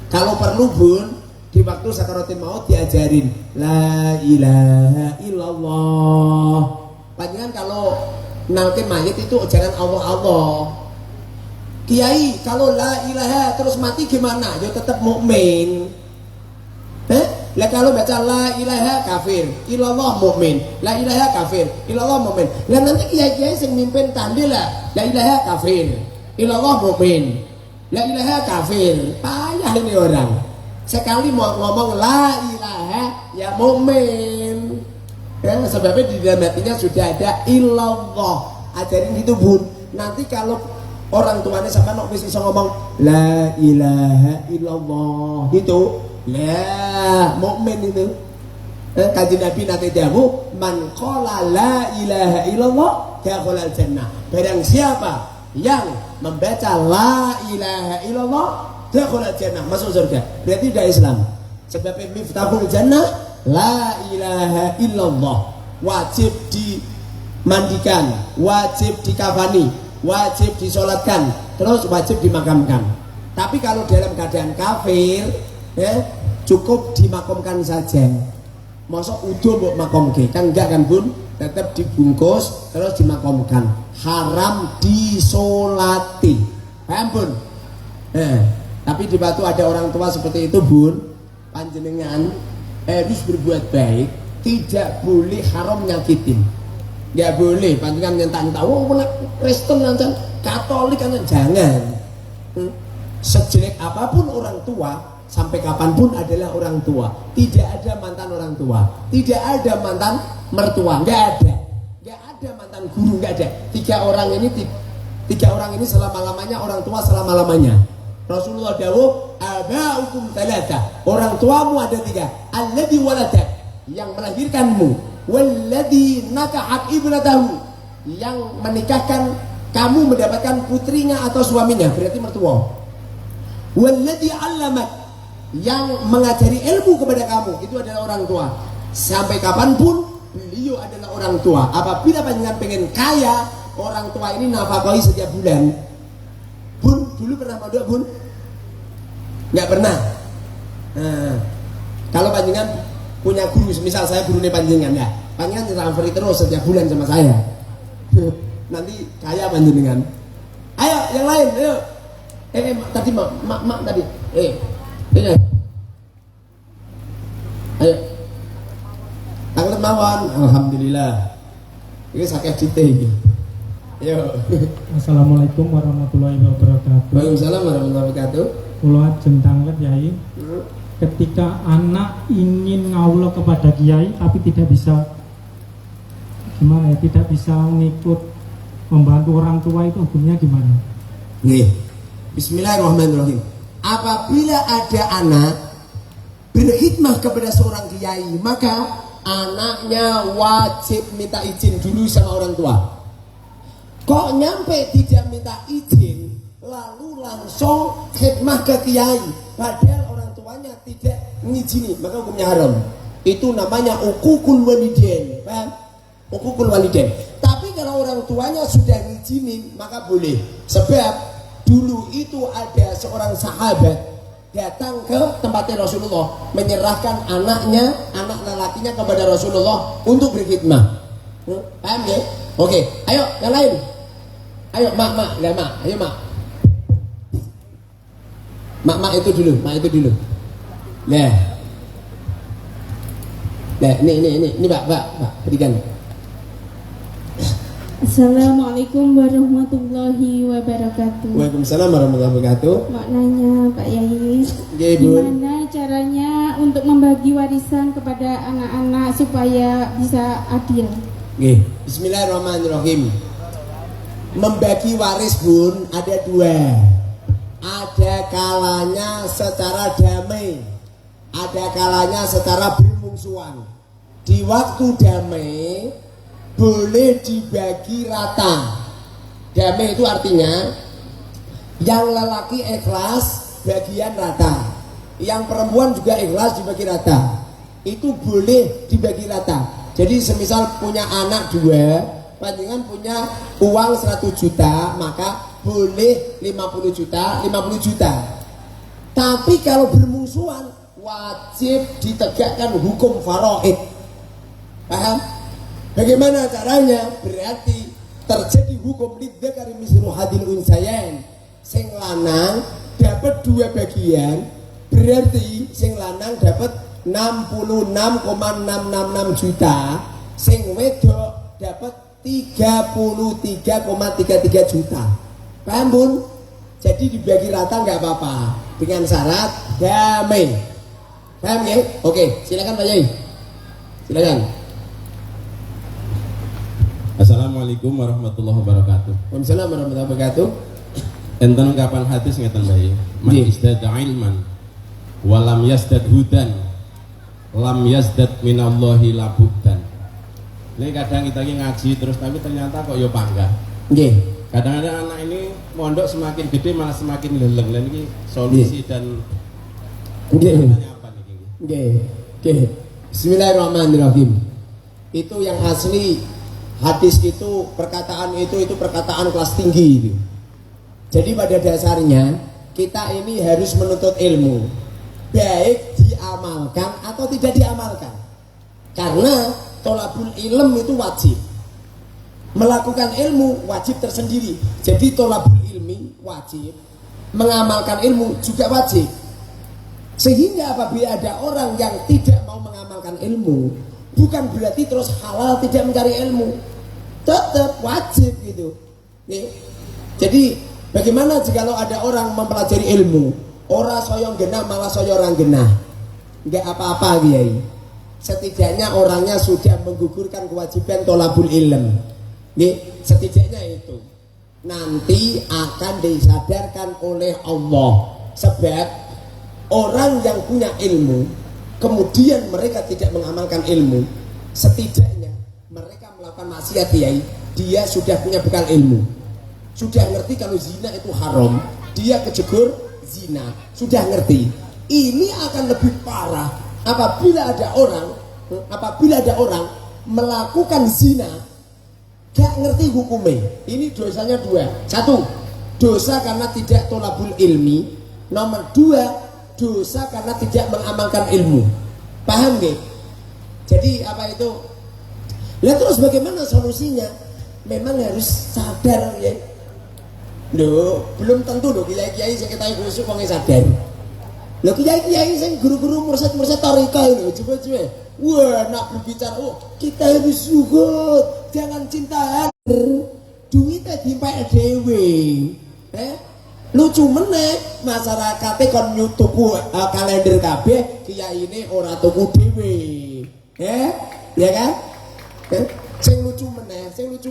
Kalau perlu Bun, di waktu sakaratul maut diajarin la ilaha illallah. Panjenengan kalau nalke mayit itu jangan Allah. Kiai kalau la ilaha terus mati gimana? Ya tetap mukmin. Lah kalau baca la ilaha kafir, illallah mukmin. La ilaha kafir, illallah mukmin. Lah nanti kiai-kiai sing mimpin tandil lah, la ilaha kafir, illallah mukmin. La ilaha kafir. Payah ini orang. Sekali mau ngomong la ilaha ya mukmin. Ya sebabnya di dalam hatinya sudah ada illallah. Ajarin gitu Bun. Nanti kalau orang tuanya sama nok bisa ngomong la ilaha illallah gitu, lah mukmin itu. Kanjeng Nabi nanti jamu man qala la ilaha illallah dakhala jannah. Barang siapa yang membaca la ilaha illallah dakhala jannah, masuk surga. Berarti udah Islam. Sebab miftahul jannah la ilaha illallah. Wajib dimandikan, wajib dikafani, wajib disolatkan, terus wajib dimakamkan. Tapi kalau dalam keadaan kafir, cukup dimakamkan saja. Masa udah buat makamke kan enggak kan Bun? Tetap dibungkus terus dimakamkan. Haram disolati. Paham Bun? Tapi di Batu ada orang tua seperti itu Bun. Panjenengan harus berbuat baik, tidak boleh haram nyakitin. Nggak boleh panjangan nyentak-nyentak. Oh, Kristen nanti Katolik kan jangan. Sejelek apapun orang tua, sampai kapanpun adalah orang tua. Tidak ada mantan orang tua, tidak ada mantan mertua, nggak ada. Nggak ada mantan guru, nggak ada. Tiga orang ini selama-lamanya orang tua selama-lamanya. Rasulullah dawuh, abaukum thalatha. Orang tuamu ada 3. Alladzi waladak, yang melahirkanmu, walladzi nakahat ibnatahu, yang menikahkan kamu mendapatkan putrinya atau suaminya, berarti mertua. Walladzi 'allamak, yang mengajari ilmu kepada kamu, itu adalah orang tua. Sampai kapanpun beliau adalah orang tua. Apabila panjenengan pengen kaya, orang tua ini nafkahi setiap bulan. Bun, dulu pernah mondok Bun? Nggak pernah. Kalau panjenengan punya guru, misal saya gurunya panjenengan ya, panjenengan transfer terus setiap bulan sama saya. Nanti kaya panjenengan. Ayo yang lain, ayo. Tadi mak tadi. Ini. Ayo. Aku mawon, alhamdulillah. Ini sakit cite iki. Ayo. Assalamualaikum warahmatullahi wabarakatuh. Waalaikumsalam warahmatullahi wabarakatuh. Kula ajeng tanglet Yai. Ketika anak ingin ngaulo kepada kiai tapi tidak bisa, gimana ya, tidak bisa ngikut membantu orang tua, itu hukumnya gimana? Nih, bismillahirrahmanirrahim. Apabila ada anak berkhidmah kepada seorang kiai, maka anaknya wajib minta izin dulu sama orang tua. Kok nyampe tidak minta izin lalu langsung khidmah ke kiai, padahal orang tuanya tidak mengizini, maka hukumnya haram. Itu namanya uququl walidain, paham? Uququl walidain. Tapi kalau orang tuanya sudah ngizinin maka boleh. Sebab dulu itu ada seorang sahabat datang ke tempatnya Rasulullah, menyerahkan anaknya, anak lelakinya kepada Rasulullah untuk berkhidmah. Paham ya? Oke, ayo yang lain. Ayo mak, ayo mak. Mak itu dulu. Nah, ini Pak, berikan. Assalamualaikum warahmatullahi wabarakatuh. Waalaikumsalam warahmatullahi wabarakatuh. Maknanya Pak Yai, gimana caranya untuk membagi warisan kepada anak-anak supaya bisa adil? Bismillahirrahmanirrahim. Membagi waris Bun ada dua. Ada kalanya secara damai, ada kalanya secara bermungsuhan. Di waktu damai boleh dibagi rata. Damai itu artinya yang lelaki ikhlas bagian rata, yang perempuan juga ikhlas dibagi rata. Itu boleh dibagi rata. Jadi semisal punya anak dua, panjenengan punya uang 100 juta, maka boleh 50 juta. Tapi kalau bermusuhan wajib ditegakkan hukum faraid. Paham? Bagaimana caranya? Berarti terjadi hukum lidzakari mislu hadil unsayain. Sing lanang dapat 2 bagian, berarti sing lanang dapat 66,666 juta, sing wedok dapat 33,33 juta. Paham Bun? Jadi dibagi rata nggak apa-apa, dengan syarat damai. Paham ya? Oke, silakan Pak Yai. Silakan. Assalamualaikum warahmatullahi wabarakatuh. Waalaikumsalam warahmatullahi wabarakatuh. Enten kapan hadis ngeten Bayi? Man istada ilman walam yazdad hudan lam yazdad minallahi labudan. Ini kadang kita ngaji terus tapi ternyata kok yo panggah. Nggih. Kadang-kadang anak ini mondok semakin gede malah semakin leleng. Lah ini solusi dan apa nih? Nggih. Bismillahirrahmanirrahim. Itu yang asli hadis itu, perkataan itu perkataan kelas tinggi itu. Jadi pada dasarnya kita ini harus menuntut ilmu, baik diamalkan atau tidak diamalkan. Karena tolabul ilm itu wajib, melakukan ilmu wajib tersendiri. Jadi tolabul ilmi wajib, mengamalkan ilmu juga wajib. Sehingga apabila ada orang yang tidak mau mengamalkan ilmu, bukan berarti terus halal tidak mencari ilmu, tetap wajib gitu. Nih. Jadi bagaimana jika ada orang mempelajari ilmu, ora soyong genah malah soyong orang genah, nggak apa-apa Kiai. Setidaknya orangnya sudah menggugurkan kewajiban tolabul ilm. Nih, setidaknya itu nanti akan disadarkan oleh Allah. Sebab orang yang punya ilmu kemudian mereka tidak mengamalkan ilmu, setidaknya mereka melakukan maksiat Kiai, dia sudah punya bekal ilmu, sudah ngerti kalau zina itu haram, dia kejegur zina, sudah ngerti. Ini akan lebih parah apabila ada orang melakukan zina gak ngerti hukumnya. Ini dosanya dua. Satu, dosa karena tidak tolabul ilmi. Nomor dua, dosa karena tidak mengamalkan ilmu. Paham nggih? Jadi apa itu? Lah terus bagaimana solusinya? Memang harus sadar ya. Loh, belum tentu loh kiai-kiai sing ketahui khusuk wong sadar. Loh kiai-kiai sing guru-guru mursyid-mursyid tarekat lho, coba-coba. Wah, nak berbicara, oh, kita harus zuhud, jangan cinta duitnya dimpek dhewe. Lucu meneh masyarakate kon nyutuku kalender kabeh, kiyaine ora tuku dhewe. Ya kan? Sing lucu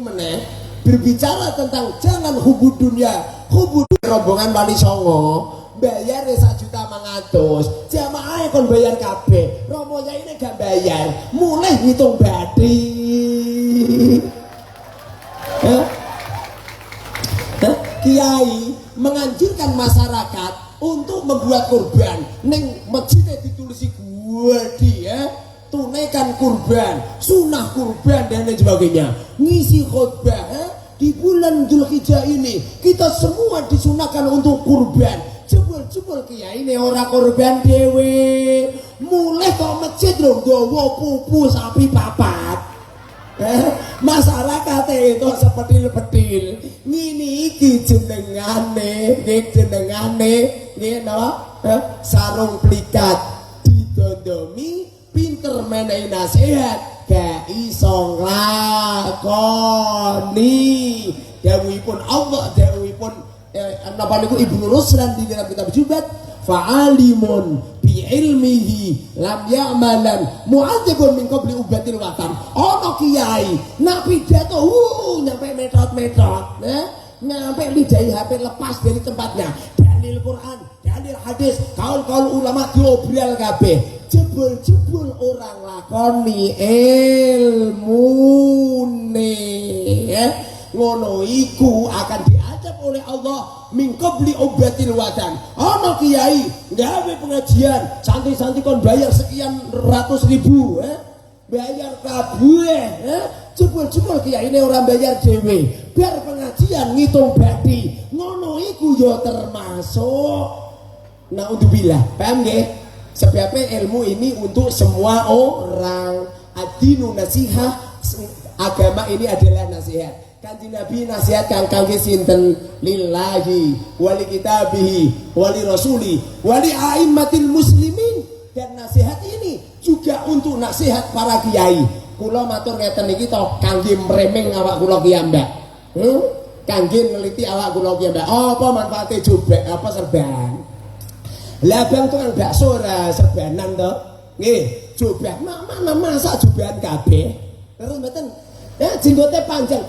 meneh berbicara tentang jangan hubud dunia, hubud rombongan Wali Songo bayar 1.500.000 jamaah kon bayar kabeh, romo yaine gak bayar, mulai ngitung badi. Kiai menganjurkan masyarakat untuk membuat kurban, neng masjidnya ditulisi gwedi tunaikan kurban, sunnah kurban dan lain sebagainya, ngisi khutbah di bulan Dzulhijjah ini kita semua disunahkan untuk kurban. Jebul kiai ini ora kurban dewe, mulai kok masjid lho nggawa pupu sapi papat. Masyarakat itu sepetil-petil ngini iki jenengane sarung plikat didondomi pinter menehi nasihat gak iso nglakoni dawuhipun Allah, dawuhipun napa niku Ibnu Ruslan di dalam kitab Jubat, fa'alimun bi ilmihi lam ya'malan mu'adzibun min qabli ubatil watan. Ono kiai nak pidato nyampe metot-metot nyampe lidahi HP lepas dari tempatnya, dalil Quran, dalil hadis, kaul-kaul ulama diobral kabeh, jebul orang lakoni ilmune ngono iku akan diadab oleh Allah min qabli ubatil wadan. Ono kiai gawe pengajian santai-santai kon bayar sekian ratus ribu bayar kabeh jebul kiai ini orang bayar dhewe biar pengajian ngitung badi, ngono iku yo termasuk naudzubillah. Paham nggih? Sebabnya ilmu ini untuk semua orang. Ad-dinu nasihah, agama ini adalah nasihat. Kanjeng Nabi nasihatkan kangge sinten? Lillahi wali kitabihi wali rasuli wali aimmatil muslimin. Dan nasihat ini juga untuk nasihat para kiai. Kula matur ngeten iki to kangge mremeng awak kula ki mbak. Kangge neliti awak kula ki mbak. Apa manfaate jobek apa serban? Lah bang tukang bakso ora serbanan to. Nggih, jobek mana masak jobekan kabeh. Terus mboten jenggotnya panjang.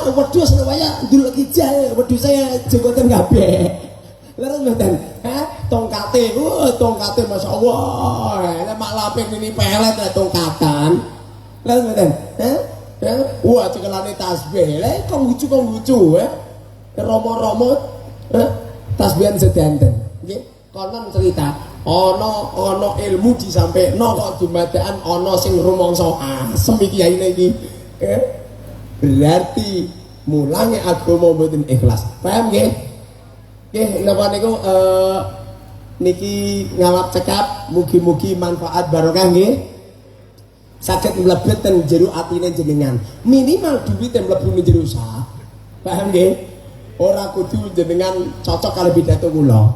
Wedhus waya nduluk kijal, wedhus saya jenggoten kabeh. Leres mboten? Tongkate, tongkate masyaallah. Nek mak laping ini pelet tongkatan. Leres mboten? Wah cekelane tasbih. Lah kok lucu Romo-romo tasbihan sedanten. Nggih, konon cerita ana ilmu disampekno kok dumadakan ana sing rumangsa asem iki yaine iki. Berarti mulange agama mboten ikhlas. Paham nggih? Nggih, napa niku niki ngalap cekap mugi-mugi manfaat barokah nggih. Saged mlebet ten jero atine jenengan. Minimal duwit ten mlebu ning jero usaha. Paham nggih? Ora kudu jenengan cocok karo pidato kula.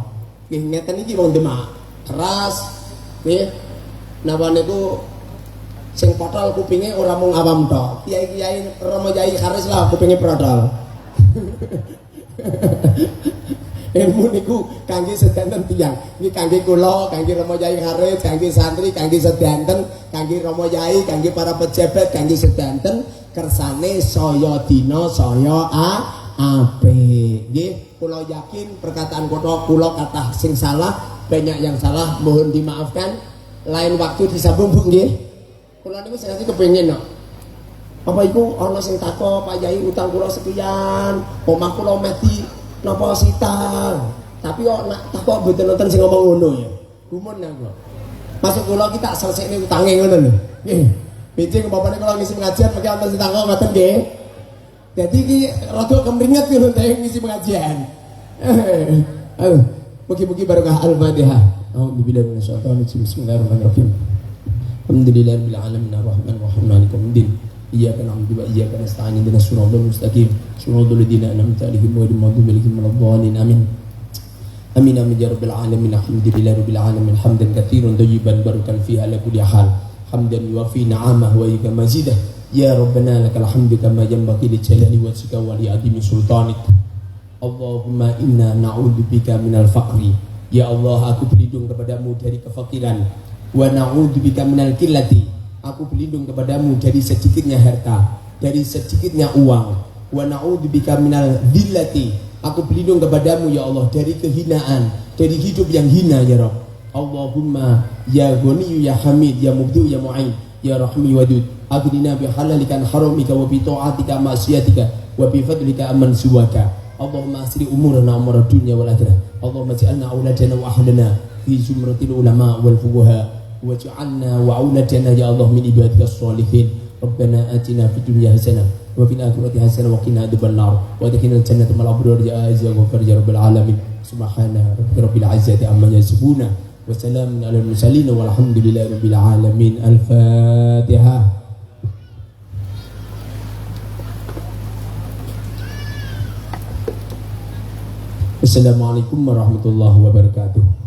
Nggih ngeten iki wong Demak. Keras nggih. Napa niku sing potol kupinge ora mung awam tok. Kiai-kiai Romo Yai Haris lah kupinge protol. Ilmu niku kangge sedanten tiyang. Iki kangge kula, kangge Romo Yai Haris, kangge santri, kangge sedanten, kangge Romo Yai, kangge para pejabat, kangge sedanten kersane saya dina saya apik. Nggih, kula yakin perkataan kula kathah sing salah, banyak yang salah, mohon dimaafkan. Lain waktu disambung nggih. Kula niku sing kepengin kok. Apa iku ana sing takok Pak Yai utang kula sekian, omah kula mesti napa sita. Tapi kok nak takok mboten nonton sing ngomong ngono ya. Gumun aku. Masuk kula ki tak selesai utange ngono lho. Nggih. Bijing bapane kula ngisi pengajian mesti ana sing takok ngoten nggih. Dadi iki rada kemringet lho teh ngisi pengajian. Mugi-mugi barokah Al-Fatihah. A'udzubillahi minasyaitonir rajim. Bismillahirrahmanirrahim. Alhamdulillahirabbil alamin arrahmanir rahim maliki yaumiddin. Iyyaka na'budu wa iyyaka nasta'in ihdinas siratal mustaqim siratal ladzina an'amta 'alaihim ghairil maghdubi 'alaihim waladdallin amin. Amin amin ya rabbil alamin. Alhamdulillahirabbil alamin hamdan katsiran thayyiban barakan fiha ala kulli hal. Hamdan yuwafi ni'amahu wa yuka mazidah. Ya Rabbana lakal hamdu kama yanbaghi li jalali wajhika wa li 'azimi sultanik. Allahumma inna na'udzubika minal faqri. Ya Allah, aku berlindung kepadamu dari kefakiran. Wa na'udzubika minal qillati. Aku berlindung kepadamu dari sedikitnya harta, dari sedikitnya uang. Wa na'udzubika minal dhillati. Aku berlindung kepadamu ya Allah dari kehinaan, dari hidup yang hina ya Rabb. Allahumma ya Ghani ya Hamid ya Mubdi ya Mu'in ya Rahmi Wadud. Aghnina bi halalikan haramika wa bi ta'atika ma'siyatika wa bi fadlika amman siwaka. Allahumma asri umurana umur dunya wal akhirah. Allahumma ja'alna auladana wa ahlana fi zumratil ulama wal fuqaha waj'alna wa auladana ya Allah min ibadikas sholihin. Rabbana atina fid dunya hasanah wa fil akhirati hasanah wa qina adzabannar wa adkhilna jannata ma'al abrar ya aziz wa ghafur ya rabbal alamin. Subhana rabbil izzati amma yasifun wa salamun alal mursalin walhamdulillahi rabbil alamin. Al-Fatihah. Assalamualaikum warahmatullahi wabarakatuh.